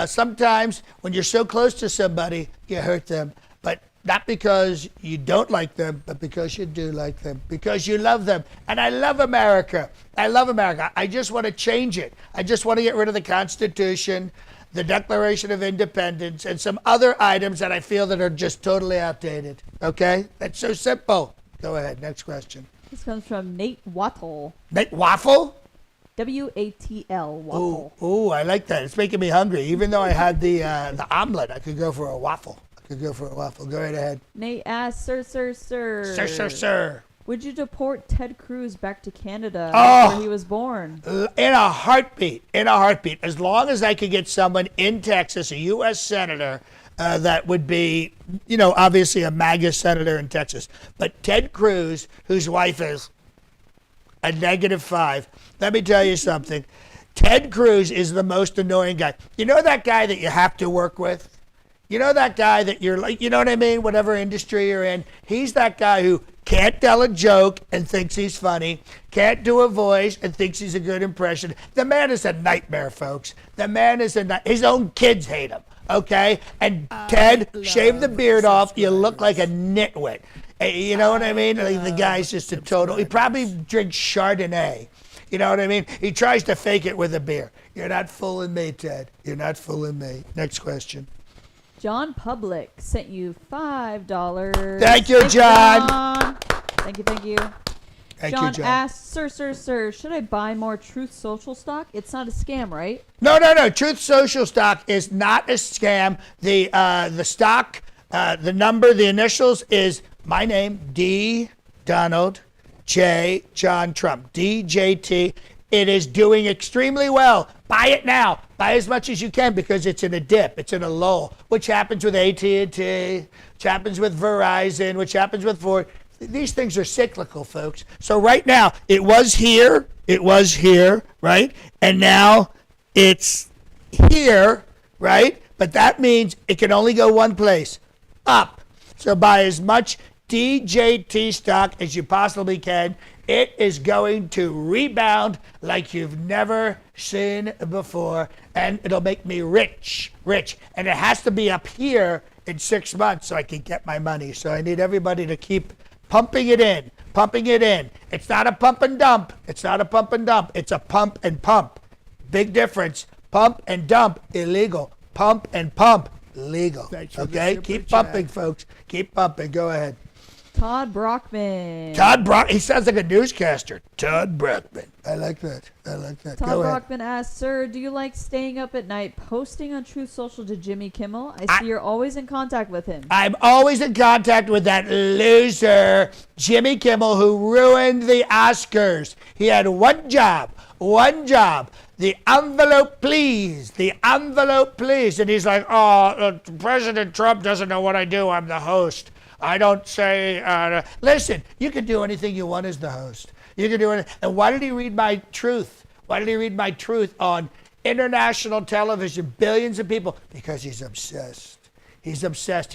Sometimes when you're so close to somebody, you hurt them. But not because you don't like them, but because you do like them, because you love them. And I love America. I love America. I just want to change it. I just want to get rid of the Constitution, the Declaration of Independence, and some other items that I feel that are just totally outdated. Okay? That's so simple. Go ahead. Next question. This comes from Nate Wattle. Nate Waffle? W-A-T-L, Waffle. Ooh, I like that. It's making me hungry. Even though I had the omelet, I could go for a waffle. Go right ahead. Nate asks, Sir. Sir. Would you deport Ted Cruz back to Canada where he was born? In a heartbeat. As long as I could get someone in Texas, a U.S. senator, that would be, obviously a MAGA senator in Texas. But Ted Cruz, whose wife is a -5, let me tell you something. Ted Cruz is the most annoying guy. You know that guy that you have to work with? You know that guy that you're like, you know what I mean? Whatever industry you're in, he's that guy who can't tell a joke and thinks he's funny, can't do a voice and thinks he's a good impression. The man is a nightmare, folks. The man is his own kids hate him, okay? And Ted, shave the beard off, you look like a nitwit. You know what I mean? Like the guy's just a total, he probably drinks Chardonnay. You know what I mean? He tries to fake it with a beer. You're not fooling me, Ted. You're not fooling me. Next question. John Public sent you $5. Thank you, John. Thank you. John asks, Sir, should I buy more Truth Social stock? It's not a scam, right? No. Truth Social stock is not a scam. The stock, the number, the initials is my name, D. Donald J. John Trump, DJT. It is doing extremely well. Buy it now. Buy as much as you can because it's in a dip. It's in a lull, which happens with AT&T, which happens with Verizon, which happens with Ford. These things are cyclical, folks. So right now, it was here, right? And now it's here, right? But that means it can only go one place, up. So buy as much DJT stock as you possibly can. It is going to rebound like you've never seen before, and it'll make me rich. And it has to be up here in 6 months so I can get my money. So I need everybody to keep pumping it in. It's not a pump and dump. It's a pump and pump. Big difference. Pump and dump, illegal. Pump and pump, legal. Okay? Keep pumping, folks. Keep pumping. Go ahead. Todd Brockman. He sounds like a newscaster. Todd Brockman. I like that. Todd Brockman asks, Sir, do you like staying up at night posting on Truth Social to Jimmy Kimmel? I see you're always in contact with him. I'm always in contact with that loser, Jimmy Kimmel, who ruined the Oscars. He had one job. The envelope, please. And he's like, President Trump doesn't know what I do. I'm the host. I don't say, listen, you can do anything you want as the host. You can do anything. And why did he read my truth? On international television, billions of people? Because he's obsessed. He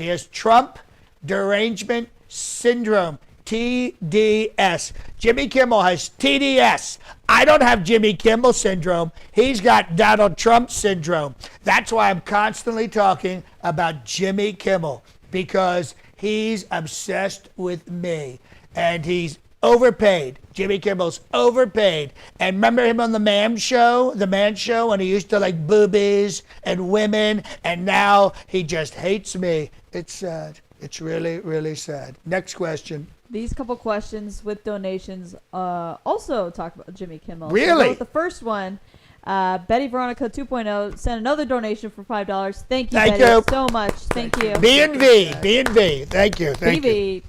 has Trump derangement syndrome. TDS. Jimmy Kimmel has TDS. I don't have Jimmy Kimmel syndrome. He's got Donald Trump syndrome. That's why I'm constantly talking about Jimmy Kimmel, because he's obsessed with me and he's overpaid. Jimmy Kimmel's overpaid. And remember him on the Man Show, when he used to like boobies and women, and now he just hates me. It's sad. It's really, really sad. Next question. These couple questions with donations also talk about Jimmy Kimmel. Really? So with the first one, Betty Veronica 2.0 sent another donation for $5. Thank you, Betty, so much. Thank you. B&V. Thank you. B&V.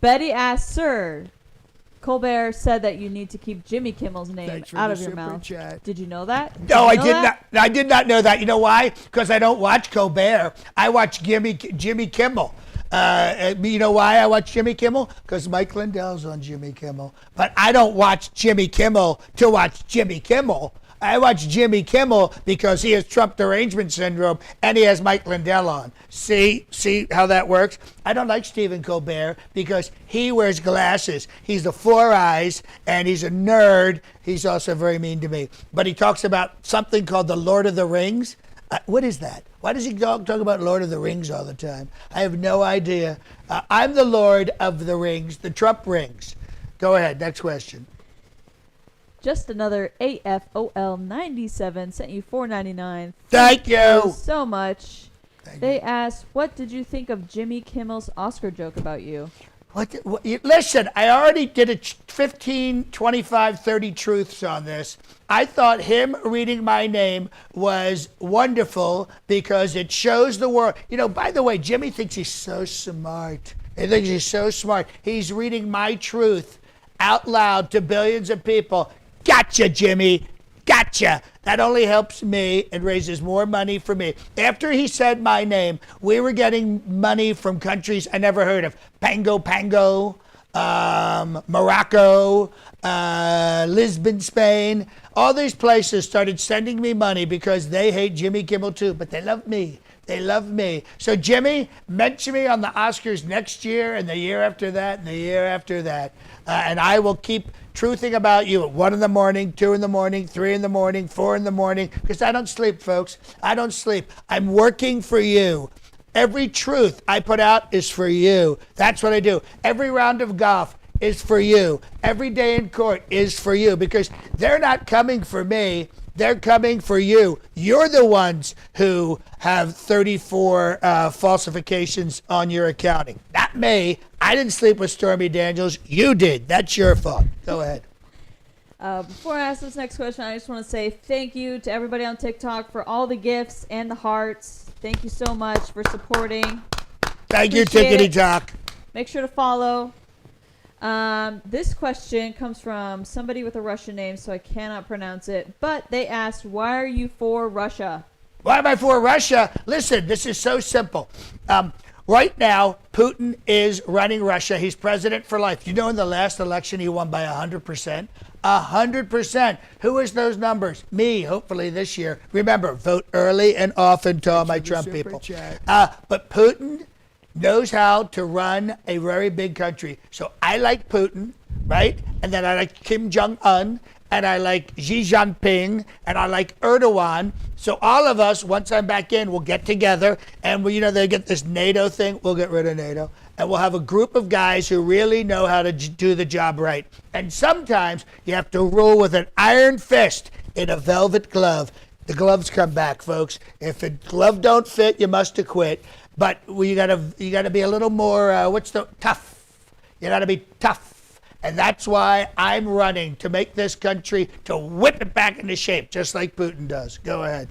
Betty asked, Sir, Colbert said that you need to keep Jimmy Kimmel's name out of your mouth. Chat. Did you know that? No, I did not. I did not know that. You know why? Because I don't watch Colbert. I watch Jimmy Kimmel. You know why I watch Jimmy Kimmel? Because Mike Lindell's on Jimmy Kimmel. But I don't watch Jimmy Kimmel to watch Jimmy Kimmel. I watch Jimmy Kimmel because he has Trump derangement syndrome and he has Mike Lindell on. See how that works? I don't like Stephen Colbert because he wears glasses. He's the four eyes and he's a nerd. He's also very mean to me. But he talks about something called the Lord of the Rings. What is that? Why does he talk about Lord of the Rings all the time? I have no idea. I'm the Lord of the Rings, the Trump rings. Go ahead, next question. Just another AFOL97 sent you $4.99. Thank you so much. They asked, what did you think of Jimmy Kimmel's Oscar joke about you? Listen, I already did a 15, 25, 30 truths on this. I thought him reading my name was wonderful because it shows the world. You know, by the way, Jimmy thinks he's so smart. He thinks he's so smart. He's reading my truth out loud to billions of people. Gotcha, Jimmy. Gotcha. That only helps me and raises more money for me. After he said my name, we were getting money from countries I never heard of. Pango, Morocco, Lisbon, Spain. All these places started sending me money because they hate Jimmy Kimmel too, but they love me. They love me. So, Jimmy, mention me on the Oscars next year and the year after that and the year after that. And I will keep truthing about you at 1 in the morning, 2 in the morning, 3 in the morning, 4 in the morning, because I don't sleep, folks. I don't sleep. I'm working for you. Every truth I put out is for you. That's what I do. Every round of golf is for you. Every day in court is for you, because they're not coming for me. They're coming for you. You're the ones who have 34 falsifications on your accounting. Not me. I didn't sleep with Stormy Daniels. You did. That's your fault. Go ahead. Before I ask this next question, I just want to say thank you to everybody on TikTok for all the gifts and the hearts. Thank you so much for supporting. Thank you, Tickety Tock. Make sure to follow. This question comes from somebody with a Russian name, so I cannot pronounce it. But they asked, why are you for Russia? Why am I for Russia? Listen, this is so simple. Right now, Putin is running Russia. He's president for life. You know, in the last election, he won by 100%. 100%. Who is those numbers? Me, hopefully this year. Remember, vote early and often to all my Trump people. But Putin knows how to run a very big country. So I like Putin, right? And then I like Kim Jong-un, and I like Xi Jinping, and I like Erdogan. So all of us, once I'm back in, we'll get together, and they get this NATO thing. We'll get rid of NATO, and we'll have a group of guys who really know how to do the job right. And sometimes you have to rule with an iron fist in a velvet glove. The gloves come back, folks. If a glove don't fit, you must acquit. But you gotta be a little more tough. You gotta be tough. And that's why I'm running to make this country, to whip it back into shape, just like Putin does. Go ahead.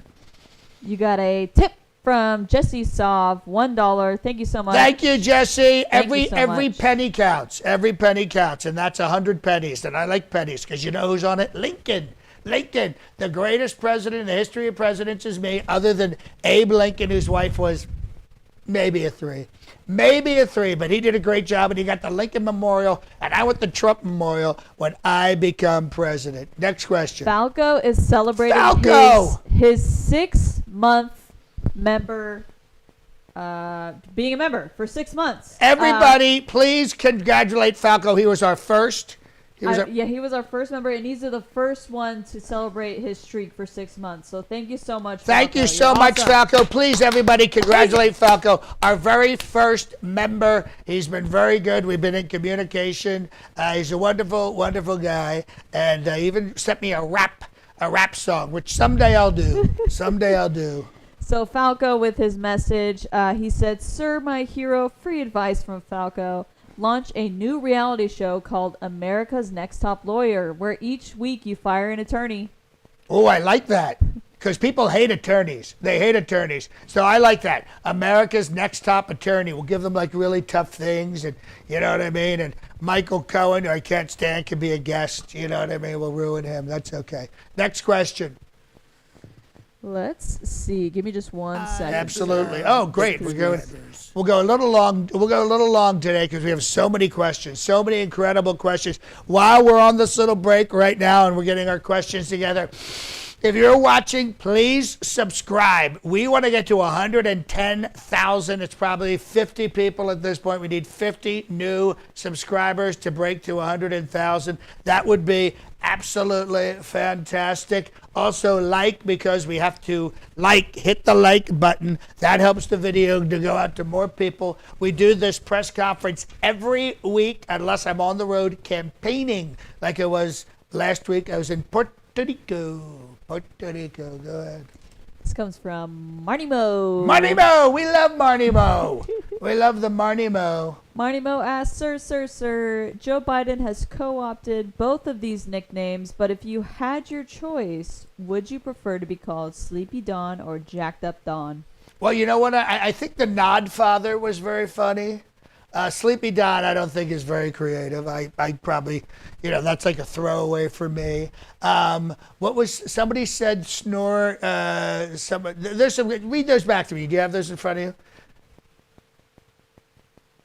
You got a tip from Jesse Sov, $1. Thank you so much. Thank you, Jesse. Every much. penny counts. Every penny counts, and that's 100 pennies. And I like pennies because you know who's on it? Lincoln, the greatest president in the history of presidents is me, other than Abe Lincoln, whose wife was maybe a 3, but he did a great job, and he got the Lincoln Memorial, and I want the Trump Memorial when I become president. Next question. Falco is celebrating his 6-month member being a member for 6 months. Everybody, please congratulate Falco. He was our first. He was our first member, and he's the first one to celebrate his streak for 6 months. So thank you so much, Falco. Thank you so much, Falco. Please, everybody, congratulate Falco, our very first member. He's been very good. We've been in communication. He's a wonderful, wonderful guy, and he even sent me a rap song, which someday I'll do. So Falco, with his message, he said, "Sir, my hero, free advice from Falco. Launch a new reality show called America's Next Top Lawyer, where each week you fire an attorney." Oh, I like that. Because people hate attorneys. They hate attorneys. So I like that. America's Next Top Attorney. We'll give them like really tough things, and you know what I mean? And Michael Cohen, who I can't stand, can be a guest. You know what I mean? We'll ruin him. That's okay. Next question. Let's see. Give me just 1 second. Absolutely. Oh, great. We'll go a little long. We'll go a little long today because we have so many questions, so many incredible questions. While we're on this little break right now and we're getting our questions together, if you're watching, please subscribe. We want to get to 110,000. It's probably 50 people at this point. We need 50 new subscribers to break to 100,000. That would be absolutely fantastic. Also, because we have to hit the like button. That helps the video to go out to more people. We do this press conference every week unless I'm on the road campaigning like I was last week. I was in Puerto Rico. Go ahead. This comes from Marnie Mo. Marnie Mo! We love Marnie Mo. We love the Marnie Mo. Marnie Mo asks, Sir, Joe Biden has co-opted both of these nicknames, but if you had your choice, would you prefer to be called Sleepy Don or Jacked Up Don? Well, you know what? I think the Nod Father was very funny. Sleepy Don, I don't think is very creative. I probably, that's like a throwaway for me. Somebody said snore, read those back to me. Do you have those in front of you?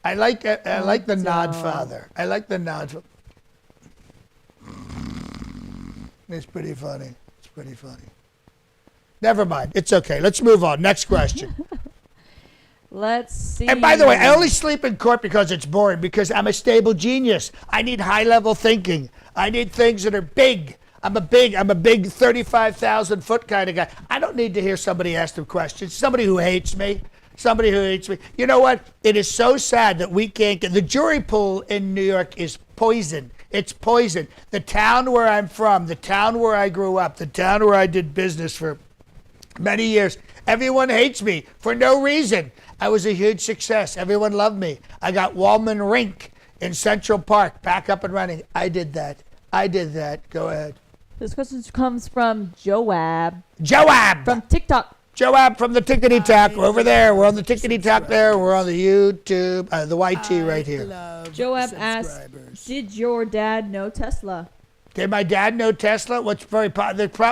I like the Nod Father. I like the Nod Father. It's pretty funny. Never mind. It's okay. Let's move on. Next question. Let's see. And by the way, I only sleep in court because it's boring, because I'm a stable genius. I need high-level thinking. I need things that are big. I'm a big 35,000 foot kind of guy. I don't need to hear somebody ask them questions. Somebody who hates me. You know what? It is so sad that we can't get, the jury pool in New York is poison. It's poison. The town where I'm from, the town where I grew up, the town where I did business for many years, everyone hates me for no reason. I was a huge success. Everyone loved me. I got Wallman Rink in Central Park back up and running. I did that. Go ahead. This question comes from Joab. From TikTok. Joab from the Tickety Tock. We're over there. We're on the Tickety Tock there. We're on the YouTube, the YT right here. Joab asks, did your dad know Tesla? Did my dad know Tesla? What's very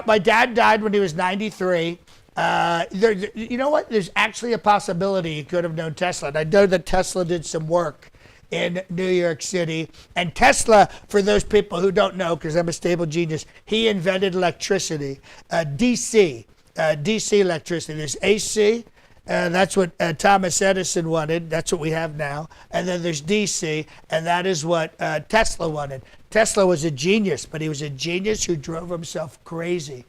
my dad died when he was 93. You know what? There's actually a possibility he could have known Tesla. And I know that Tesla did some work in New York City. And Tesla, for those people who don't know, because I'm a stable genius, he invented electricity, DC electricity. There's AC, that's what Thomas Edison wanted. That's what we have now. And then there's DC, and that is what Tesla wanted. Tesla was a genius, but he was a genius who drove himself crazy.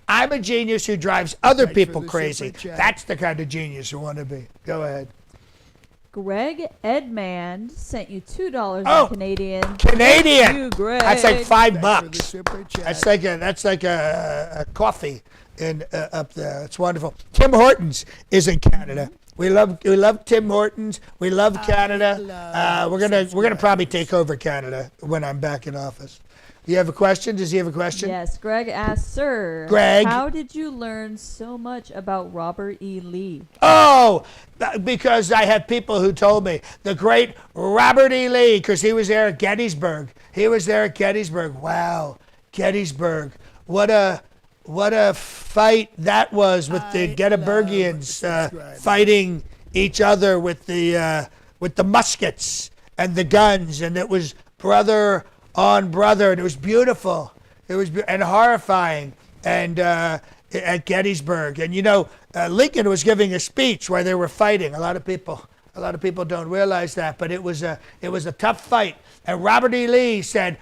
I'm a genius who drives other people crazy. That's the kind of genius you want to be. Go ahead. Greg Edmand sent you $2 Canadian. Canadian. Thank you, Greg. That's like $5. That's like a coffee up there. It's wonderful. Tim Hortons is in Canada. We love Tim Hortons. We love Canada. We're gonna probably take over Canada when I'm back in office. You have a question? Does he have a question? Yes. Greg asks, Sir, how did you learn so much about Robert E. Lee? Oh, because I have people who told me. The great Robert E. Lee, because he was there at Gettysburg. Wow, Gettysburg. What a fight that was with the Gettysburgians fighting each other with the muskets and the guns, and it was brother on brother, and it was beautiful. And horrifying, and at Gettysburg. And, Lincoln was giving a speech where they were fighting. A lot of people don't realize that, but it was a tough fight. And Robert E. Lee said,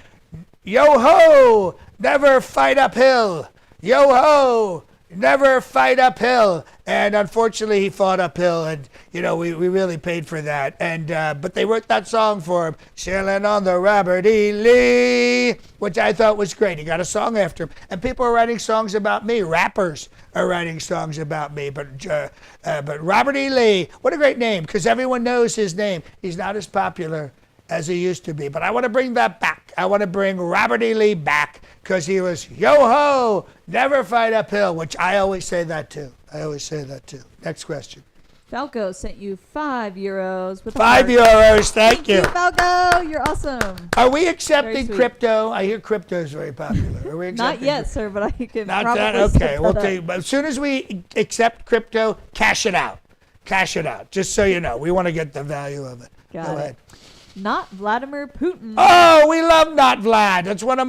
"Yo-ho, never fight uphill. Yo-ho, never fight uphill." And unfortunately, he fought uphill, and we really paid for that. And but they wrote that song for him, "Sailing on the Robert E. Lee," which I thought was great. He got a song after him, and people are writing songs about me. Rappers are writing songs about me. But Robert E. Lee, what a great name, because everyone knows his name. He's not as popular as he used to be, but I want to bring that back. I want to bring Robert E. Lee back, because he was yo-ho, never fight uphill, which I always say that too. Next question. Falco sent you €5 with €5, thank you. Falco, you're awesome. Are we accepting crypto? I hear crypto is very popular. Are we accepting? Not yet, sir, but I can Not probably that? Okay, set that but as soon as we accept crypto, cash it out. Just so you know. We want to get the value of it. Go ahead. Not Vladimir Putin. Oh, we love Not Vlad. It's one of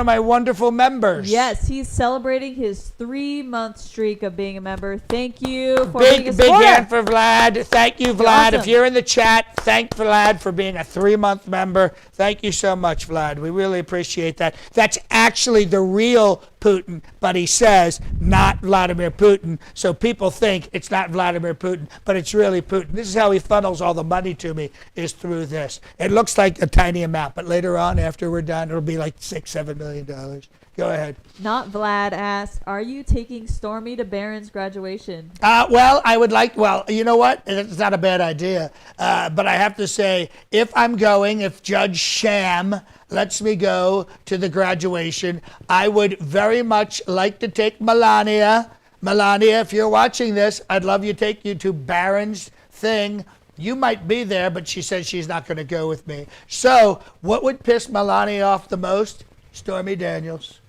my wonderful members. Yes, he's celebrating his 3-month streak of being a member. Thank you for being a supporter. Big hand for Vlad. Thank you, Vlad. Awesome. If you're in the chat, thank Vlad for being a 3-month member. Thank you so much, Vlad. We really appreciate that. That's actually the real Putin, but he says not Vladimir Putin, so people think it's not Vladimir Putin, but it's really Putin. This is how he funnels all the money to me, is through this. It looks like a tiny amount, but later on, after we're done, it'll be like $6-7 million. Go ahead. Not Vlad asks, are you taking Stormy to Barron's graduation? Well, I would like, you know what? It's not a bad idea. But I have to say, if Judge Sham lets me go to the graduation, I would very much like to take Melania. Melania, if you're watching this, I'd love to take you to Barron's thing. You might be there, but she says she's not going to go with me. So what would piss Melania off the most? Stormy Daniels.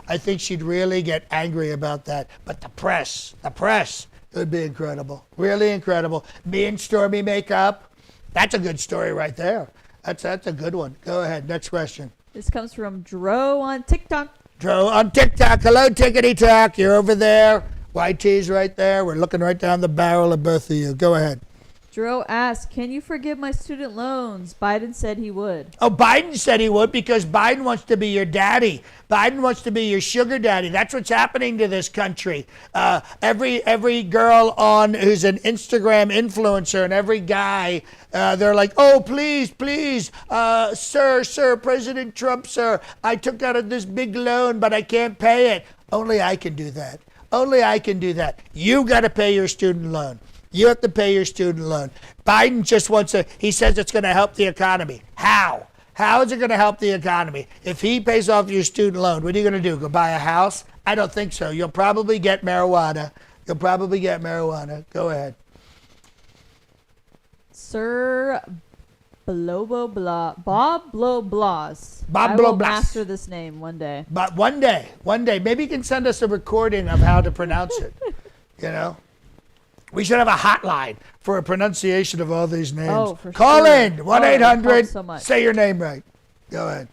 I think she'd really get angry about that. But the press, it would be incredible. Really incredible. Me and Stormy make up. That's a good story right there. That's a good one. Go ahead. Next question. This comes from Dro on TikTok. Hello, Tickety Tock. You're over there. YT's right there. We're looking right down the barrel of both of you. Go ahead. Dro asked, can you forgive my student loans? Biden said he would. Oh, Biden said he would, because Biden wants to be your daddy. Biden wants to be your sugar daddy. That's what's happening to this country. Every girl who's an Instagram influencer, and every guy, they're like, oh, please, sir, President Trump, sir, I took out this big loan, but I can't pay it. Only I can do that. You got to pay your student loan. You have to pay your student loan. Biden just he says it's going to help the economy. How? How is it going to help the economy? If he pays off your student loan, what are you going to do? Go buy a house? I don't think so. You'll probably get marijuana. Go ahead. Sir Bob Bloblas. I will master this name one day. But one day, maybe you can send us a recording of how to pronounce it. We should have a hotline for a pronunciation of all these names. Oh, for Call sure. in, 1-800, so say your name right. Go ahead.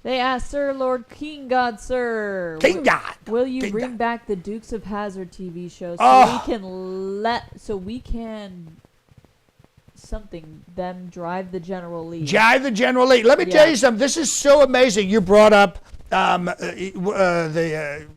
They asked, Sir Lord King God, sir. King God. Will you bring back the Dukes of Hazzard TV show so we can them drive the General Lee? Let me tell you something. This is so amazing. You brought up the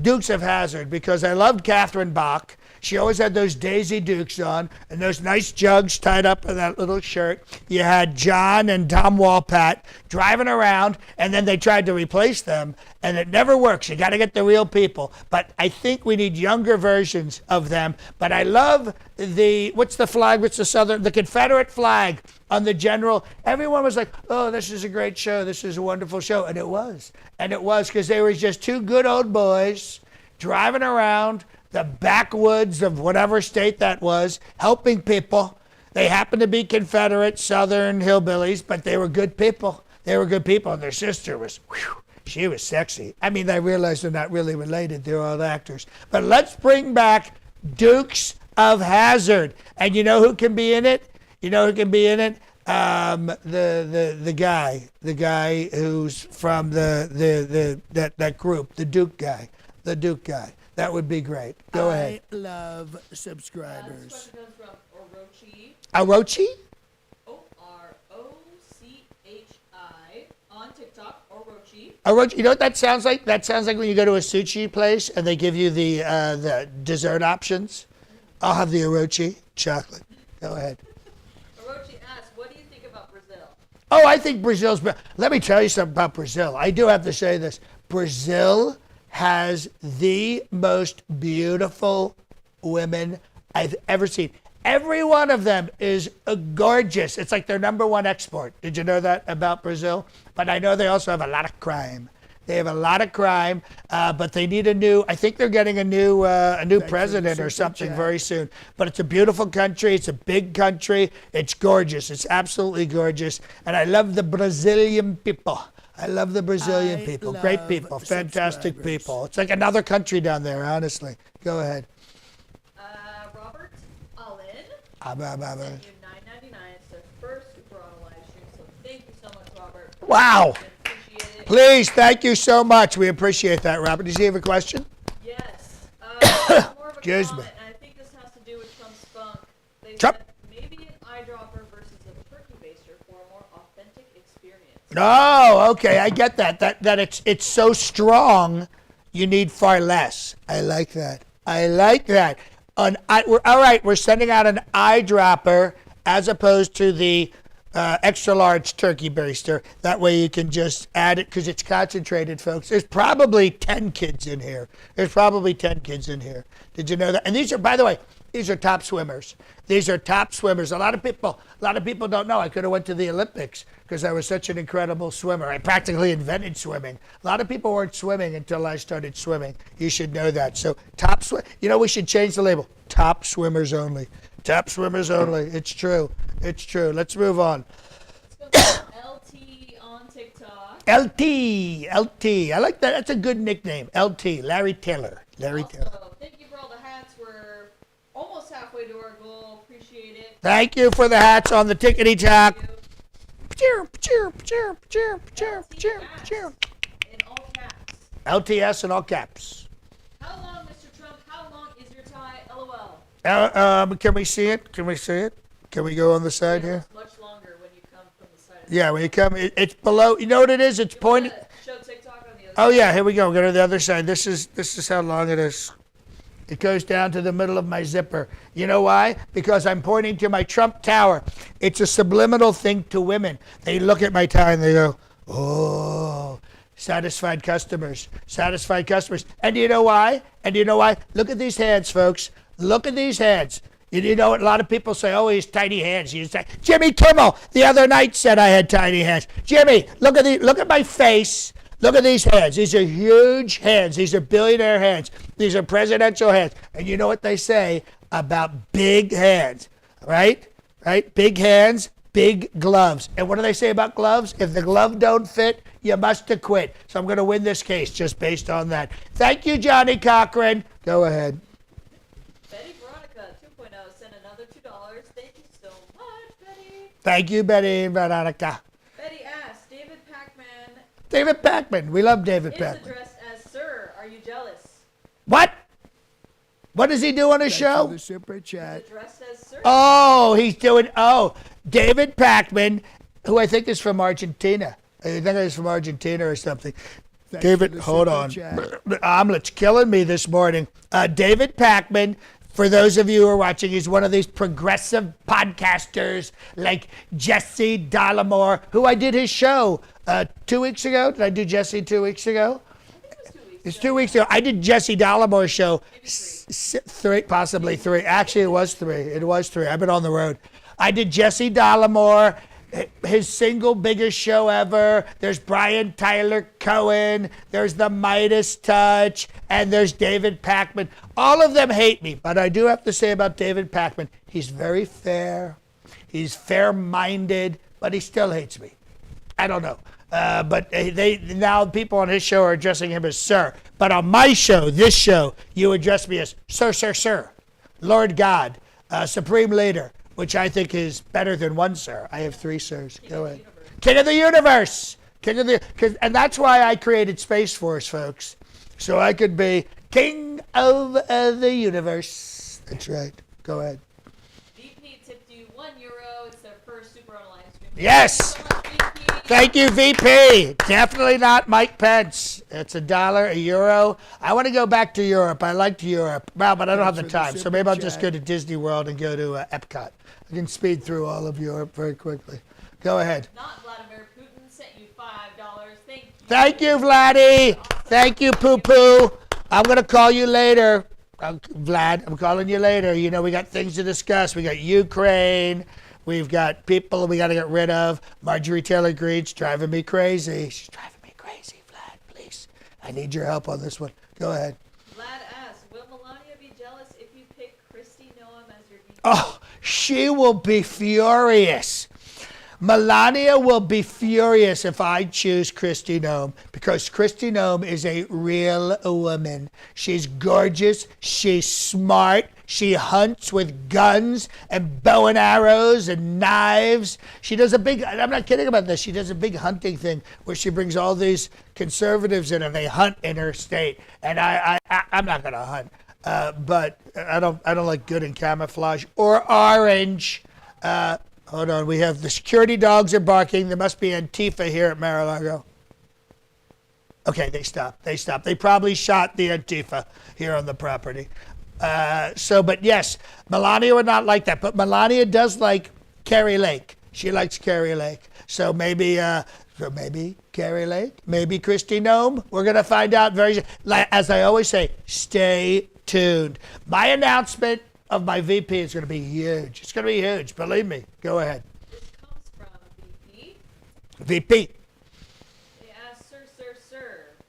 Dukes of Hazzard, because I loved Catherine Bach. She always had those Daisy Dukes on and those nice jugs tied up in that little shirt. You had John and Tom Walpat driving around, and then they tried to replace them, and it never works. You got to get the real people. But I think we need younger versions of them. But I love what's the flag? The Confederate flag on the General. Everyone was like, oh, this is a great show. This is a wonderful show. And it was, because they were just two good old boys driving around the backwoods of whatever state that was, helping people. They happened to be Confederate, Southern hillbillies, but they were good people. And their sister she was sexy. I mean, I realize they're not really related. They're all actors. But let's bring back Dukes of Hazzard. And you know who can be in it? The guy who's from that group, the Duke guy. The Duke guy. That would be great. Go ahead. I love subscribers. This question comes from Orochi. Orochi? Orochi on TikTok. Orochi. Orochi. You know what that sounds like? That sounds like when you go to a sushi place and they give you the dessert options. I'll have the Orochi chocolate. Go ahead. Orochi asks, what do you think about Brazil? Oh, I think Brazil's... Let me tell you something about Brazil. I do have to say this. Brazil has the most beautiful women I've ever seen. Every one of them is gorgeous. It's like their #1 export. Did you know that about Brazil? But I know they also have a lot of crime. They have a lot of crime, but they need I think they're getting a new president or something very soon. But it's a beautiful country. It's a big country. It's gorgeous. It's absolutely gorgeous. And I love the Brazilian people. I love the Brazilian people. Great people. Fantastic people. It's like another country down there, honestly. Go ahead. Robert Allen. Sent you $9.99. It's their first Super Auto live stream, so thank you so much, Robert. Wow. Appreciate it. Please, thank you so much. We appreciate that, Robert. Does he have a question? Yes. More of a Excuse me. comment, and I think this has to do with Trump's spunk. They Trump. said maybe an eyedropper versus a turkey baster for a more authentic experience. Oh, okay. I get that. That it's so strong, you need far less. I like that. I like that. All right, we're sending out an eyedropper as opposed to the extra large turkey baster. That way you can just add it because it's concentrated, folks. There's probably 10 kids in here. Did you know that? And these are, by the way, these are top swimmers. These are top swimmers. A lot of people don't know. I could have went to the Olympics because I was such an incredible swimmer. I practically invented swimming. A lot of people weren't swimming until I started swimming. You should know that. So we should change the label. Top swimmers only. Top swimmers only. It's true. It's true. Let's move on. Let's go to LT on TikTok. LT. I like that. That's a good nickname. LT. Larry Taylor. Thank you for all the hats. We're almost halfway to our goal. Appreciate it. Thank you for the hats on the Tickety Tock. In all caps. LTS in all caps. How long, Mr. Trump? How long is your tie? LOL. Can we see it? Can we go on the side here? It's much longer when you come from the side. Yeah, when you come, it's below. You know what it is? It's pointed. Show TikTok on the other Oh side. yeah, here we go. Go to the other side. This is how long it is. It goes down to the middle of my zipper. You know why? Because I'm pointing to my Trump Tower. It's a subliminal thing to women. They look at my tie and they go, oh, satisfied customers. And you know why? Look at these hands, folks. Look at these hands. You know what? A lot of people say, oh, he has tiny hands. Jimmy Kimmel the other night said I had tiny hands. Jimmy, look at my face. Look at these hands. These are huge hands. These are billionaire hands. These are presidential hands. And you know what they say about big hands, right? Big hands, big gloves. And what do they say about gloves? If the glove don't fit, you must have quit. So I'm going to win this case just based on that. Thank you, Johnny Cochran. Go ahead. Betty Veronica 2.0 sent another $2. Thank you so much, Betty. Thank you, Betty Veronica. Betty asked, David Pacman. We love David is Pacman. addressed as Sir. Are you jealous? What? What does he do on his Thanks show? for the super chat. Is addressed as Sir. Oh, David Pacman, who I think is from Argentina. I think he's from Argentina or something. Thanks David, for the hold super on. chat. The omelet's killing me this morning. David Pacman, for those of you who are watching, he's one of these progressive podcasters like Jesse Dollemore, who I did his show 2 weeks ago. Did I do Jesse 2 weeks ago? It's 2 weeks ago. I did Jesse Dollemore's show. Possibly three. Actually, it was three. I've been on the road. I did Jesse Dollemore, his single biggest show ever. There's Brian Tyler Cohen. There's the Midas Touch. And there's David Pacman. All of them hate me. But I do have to say about David Pacman, he's very fair. He's fair-minded. But he still hates me. I don't know. But now people on his show are addressing him as Sir. But on my show, this show, you address me as Sir, Lord God, Supreme Leader, which I think is better than one Sir. I have three Sirs. Go ahead. King of the Universe. And that's why I created Space Force, folks. So I could be king of the universe. That's right. Go ahead. VP tipped you €1. It's their first Super Bowl live stream. Yes. Thank you, VP. Definitely not Mike Pence. It's $1, €1. I want to go back to Europe. I liked Europe. Well, but I don't have the time, so maybe I'll just go to Disney World and go to Epcot. I can speed through all of Europe very quickly. Go ahead. Not Vladimir Putin sent you $5. Thank you. Thank you, Vladdy. Thank you, Poo Poo. I'm going to call you later. Vlad, I'm calling you later. You know, we got things to discuss. We got Ukraine. We've got people we got to get rid of. Marjorie Taylor Greene's driving me crazy. She's driving me crazy, Vlad, please. I need your help on this one. Go ahead. Vlad asks, will Melania be jealous if you pick Kristi Noem as your VP? Oh, she will be furious. Melania will be furious if I choose Kristi Noem, because Kristi Noem is a real woman. She's gorgeous. She's smart. She hunts with guns and bow and arrows and knives. She does a big, I'm not kidding about this, she does a big hunting thing where she brings all these conservatives in and they hunt in her state. And I'm not going to hunt, but I don't like good in camouflage or orange. Hold on, we have the security dogs are barking. There must be Antifa here at Mar-a-Lago. Okay, they stopped. They probably shot the Antifa here on the property. But yes, Melania would not like that. But Melania does like Carrie Lake. She likes Carrie Lake. So maybe Carrie Lake, maybe Kristi Noem. We're going to find out very soon. As I always say, stay tuned. My announcement of my VP is going to be huge. It's going to be huge. Believe me. Go ahead. This comes from VP. VP. They ask, sir,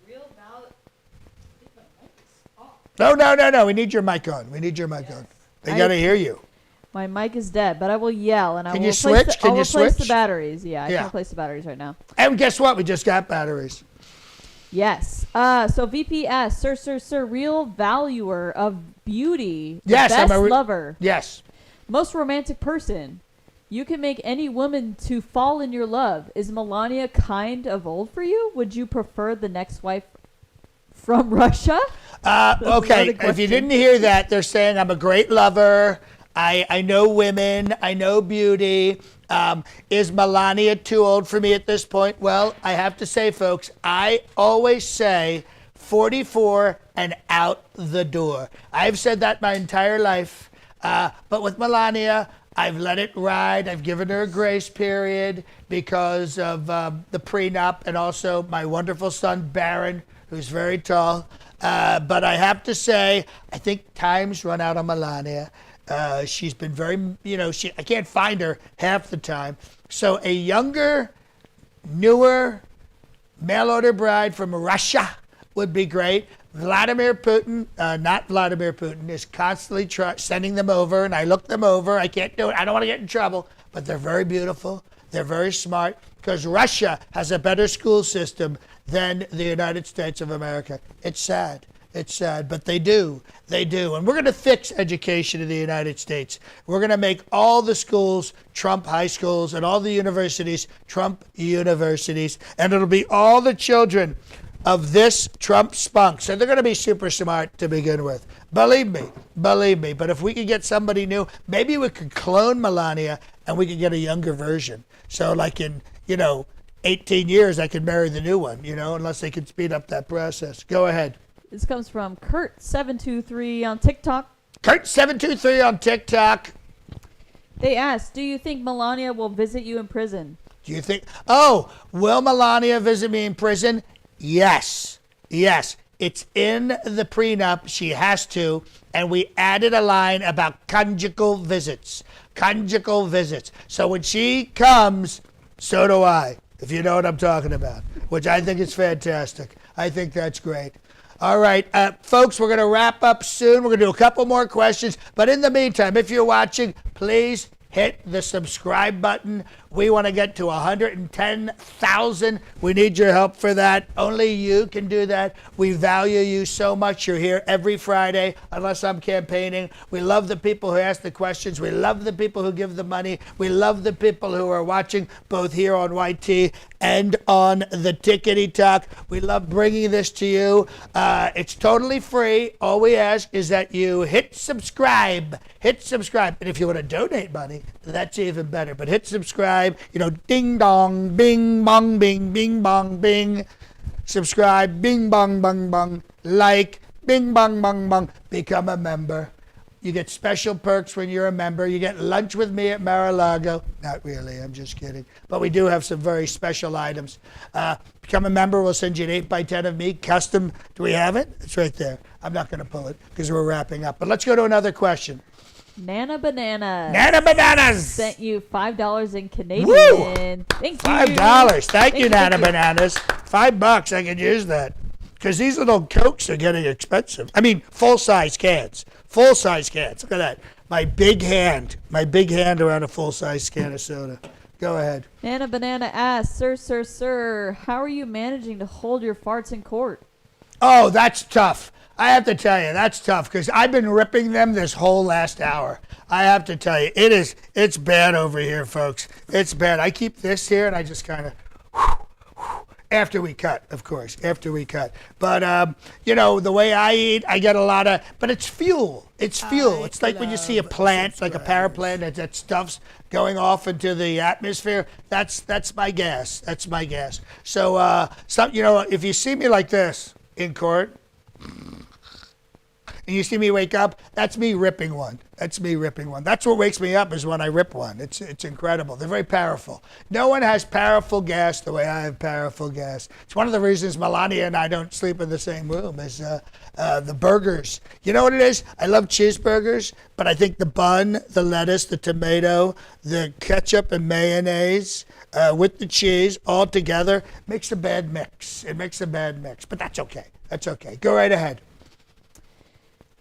real valid. I think my mic is off. No. We need your mic on. They got to hear you. My mic is dead, but I will yell and I will Can you switch? I'll replace the batteries. Yeah, I Yeah. can replace the batteries right now. And guess what? We just got batteries. Yes. So VP asks, sir, real valuer of beauty. The Yes, best I'm a lover. Yes. Most romantic person. You can make any woman to fall in your love. Is Melania kind of old for you? Would you prefer the next wife from Russia? Okay, if you didn't hear that, they're saying I'm a great lover. I know women. I know beauty. Is Melania too old for me at this point? Well, I have to say, folks, I always say 44 and out the door. I've said that my entire life. But with Melania, I've let it ride. I've given her a grace period because of the prenup and also my wonderful son, Barron, who's very tall. But I have to say, I think time's run out on Melania. She's been very, I can't find her half the time. So a younger, newer, mail-order bride from Russia would be great. Vladimir Putin, not Vladimir Putin, is constantly sending them over, and I look them over. I can't do it. I don't want to get in trouble, but they're very beautiful. They're very smart because Russia has a better school system than the United States of America. It's sad. It's sad, but they do. They do. And we're going to fix education in the United States. We're going to make all the schools Trump high schools and all the universities Trump universities. And it'll be all the children of this Trump spunk. So they're going to be super smart to begin with. Believe me. But if we could get somebody new, maybe we could clone Melania and we could get a younger version. So like in, 18 years, I could marry the new one, unless they could speed up that process. Go ahead. This comes from Kurt723 on TikTok. Kurt723 on TikTok. They asked, do you think Melania will visit you in prison? Do you think, will Melania visit me in prison? Yes. It's in the prenup. She has to. And we added a line about conjugal visits. So when she comes, so do I, if you know what I'm talking about, which I think is fantastic. I think that's great. All right, folks, we're going to wrap up soon. We're going to do a couple more questions. But in the meantime, if you're watching, please hit the subscribe button. We want to get to 110,000. We need your help for that. Only you can do that. We value you so much. You're here every Friday, unless I'm campaigning. We love the people who ask the questions. We love the people who give the money. We love the people who are watching both here on YT and on the Tickety Tock. We love bringing this to you. It's totally free. All we ask is that you hit subscribe. Hit subscribe. And if you want to donate money, that's even better. But hit subscribe. You know, ding dong, bing bong, bing bong, bing. Subscribe, bing bong, bong, bong. Like, bing bong, bong, bong. Become a member. You get special perks when you're a member. You get lunch with me at Mar-a-Lago. Not really, I'm just kidding. But we do have some very special items. Become a member, we'll send you an 8x10 of me, custom. Do we have it? It's right there. I'm not going to pull it because we're wrapping up. But let's go to another question. Nana Bananas. Nana Bananas! Sent you $5 in Canadian. Woo! Thank you. $5. Thank you, Nana Bananas. $5, I could use that. Because these little Cokes are getting expensive. I mean, full-size cans. Full-size cans. Look at that. My big hand around a full-size can of soda. Go ahead. Nana Banana asks, Sir, how are you managing to hold your farts in court? Oh, that's tough. I have to tell you, that's tough because I've been ripping them this whole last hour. I have to tell you, it's bad over here, folks. It's bad. I keep this here and I just kind of, after we cut, of course, after we cut. But, you know, the way I eat, I get a lot of, but it's fuel. It's fuel. It's like when you see a plant, like a power plant, that stuff's going off into the atmosphere. That's my gas. That's my gas. So, you know, if you see me like this in court, and you see me wake up, that's me ripping one. That's me ripping one. That's what wakes me up is when I rip one. It's incredible. They're very powerful. No one has powerful gas the way I have powerful gas. It's one of the reasons Melania and I don't sleep in the same room is the burgers. You know what it is? I love cheeseburgers, but I think the bun, the lettuce, the tomato, the ketchup and mayonnaise with the cheese all together makes a bad mix. It makes a bad mix, but that's okay. That's okay. Go right ahead.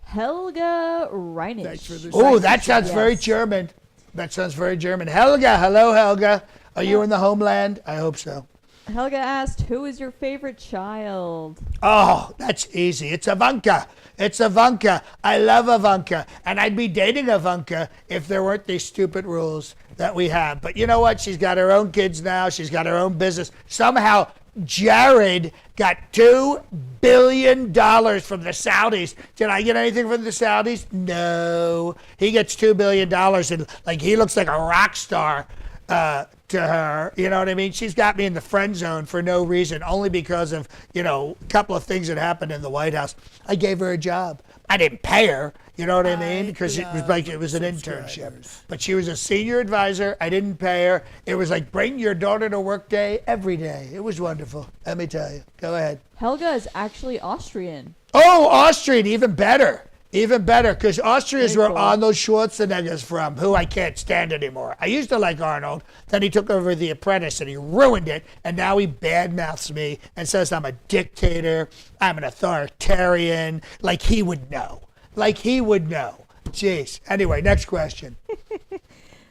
Helga Reinisch. Oh, that sounds very German. That sounds very German. Helga, hello, Helga. Are you in the homeland? I hope so. Helga asked, who is your favorite child? Oh, that's easy. It's Ivanka. It's Ivanka. I love Ivanka. And I'd be dating Ivanka if there weren't these stupid rules that we have. But you know what? She's got her own kids now. She's got her own business. Somehow, Jared got $2 billion from the Saudis. Did I get anything from the Saudis? No. He gets $2 billion and like he looks like a rock star to her. You know what I mean? She's got me in the friend zone for no reason, only because of, you know, a couple of things that happened in the White House. I gave her a job. I didn't pay her, you know what I mean? Because it was an internship. But she was a senior advisor. I didn't pay her. It was like bring your daughter to work day every day. It was wonderful. Let me tell you. Go ahead. Helga is actually Austrian. Oh, Austrian, even better. Even better, because Austria is where Arnold Schwarzenegger's from, who I can't stand anymore. I used to like Arnold. Then he took over The Apprentice, and he ruined it. And now he badmouths me and says I'm a dictator, I'm an authoritarian, like he would know. Like he would know. Jeez. Anyway, next question.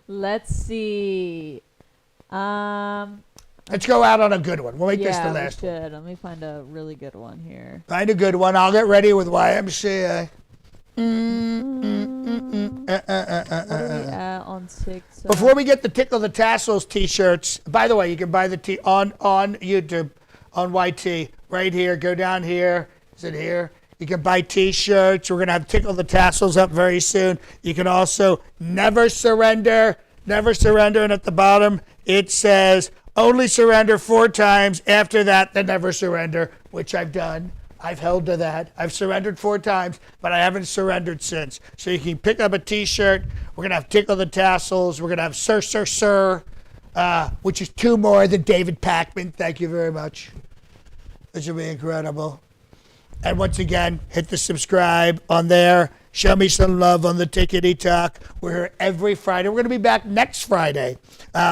Let's see. Let's go out on a good one. We'll make this the last one. Let me find a really good one here. Find a good one. I'll get ready with YMCA. What are we at on TikTok? Before we get the Tickle the Tassels t-shirts, by the way, you can buy the on YouTube, on YT, right here. Go down here. Is it here? You can buy t-shirts. We're going to have Tickle the Tassels up very soon. You can also never surrender. Never surrender. And at the bottom, it says only surrender 4 times. After that, then never surrender, which I've done. I've held to that. I've surrendered 4 times, but I haven't surrendered since. So you can pick up a t-shirt. We're going to have Tickle the Tassels. We're going to have Sir, which is 2 more than David Pakman. Thank you very much. This will be incredible. And once again, hit the subscribe on there. Show me some love on the Tickety Tock. We're here every Friday. We're going to be back next Friday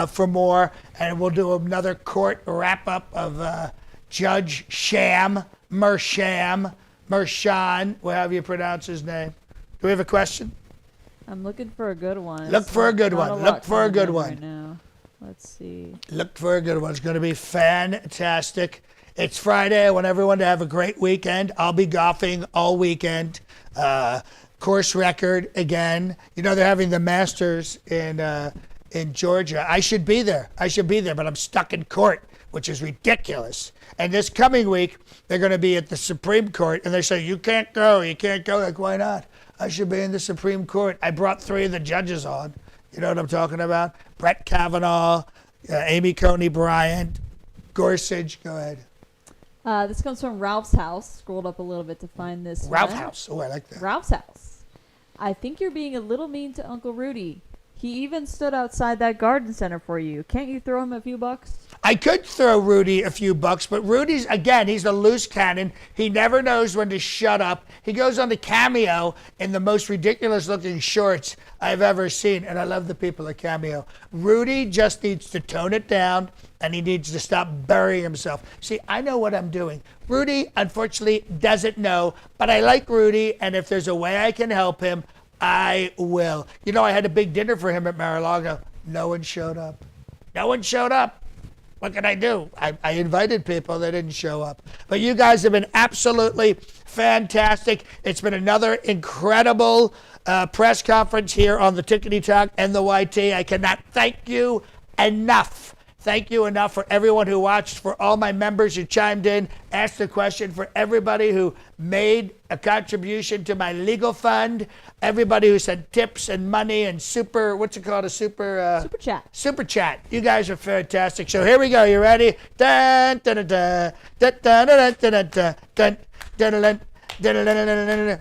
for more. And we'll do another court wrap-up of Judge Merchan, however you pronounce his name. Do we have a question? I'm looking for a good one. Look for a good one. Look for a good one. Right now. Let's see. Look for a good one. It's going to be fantastic. It's Friday. I want everyone to have a great weekend. I'll be golfing all weekend. Course record again. You know, they're having the Masters in Georgia. I should be there, but I'm stuck in court, which is ridiculous. And this coming week, they're going to be at the Supreme Court, and they say, you can't go. Like, why not? I should be in the Supreme Court. I brought 3 of the judges on. You know what I'm talking about? Brett Kavanaugh, Amy Coney Bryant, Gorsuch. Go ahead. This comes from Ralph's House. Scrolled up a little bit to find this Ralph's one. House. Oh, I like that. Ralph's House. I think you're being a little mean to Uncle Rudy. He even stood outside that garden center for you. Can't you throw him a few bucks? I could throw Rudy a few bucks, but Rudy's, again, he's a loose cannon. He never knows when to shut up. He goes on the Cameo in the most ridiculous looking shorts I've ever seen, and I love the people at Cameo. Rudy just needs to tone it down, and he needs to stop burying himself. See, I know what I'm doing. Rudy, unfortunately, doesn't know, but I like Rudy, and if there's a way I can help him, I will. You know, I had a big dinner for him at Mar-a-Lago. No one showed up. What can I do? I invited people. They didn't show up. But you guys have been absolutely fantastic. It's been another incredible press conference here on the Tickety Tock and the YT. I cannot thank you enough. Thank you enough for everyone who watched, for all my members who chimed in, asked a question, for everybody who made a contribution to my legal fund, everybody who sent tips and money and super chat. Super chat. You guys are fantastic. So here we go. You ready? Dun, dun, dun, dun, dun, dun, dun, dun, dun, dun, dun, dun. YMCA,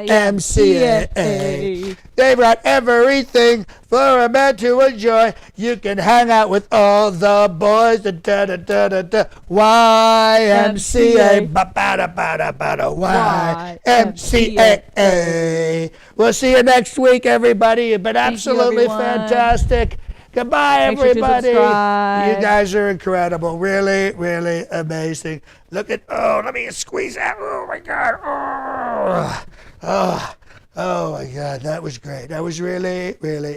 YMCA. They brought everything for a man to enjoy. You can hang out with all the boys. YMCA, YMCA. We'll see you next week, everybody. You've been absolutely fantastic. Goodbye, everybody. You guys are incredible. Really, really amazing. Look at, let me squeeze that. Oh, my God. Oh, my God. That was great. That was really, really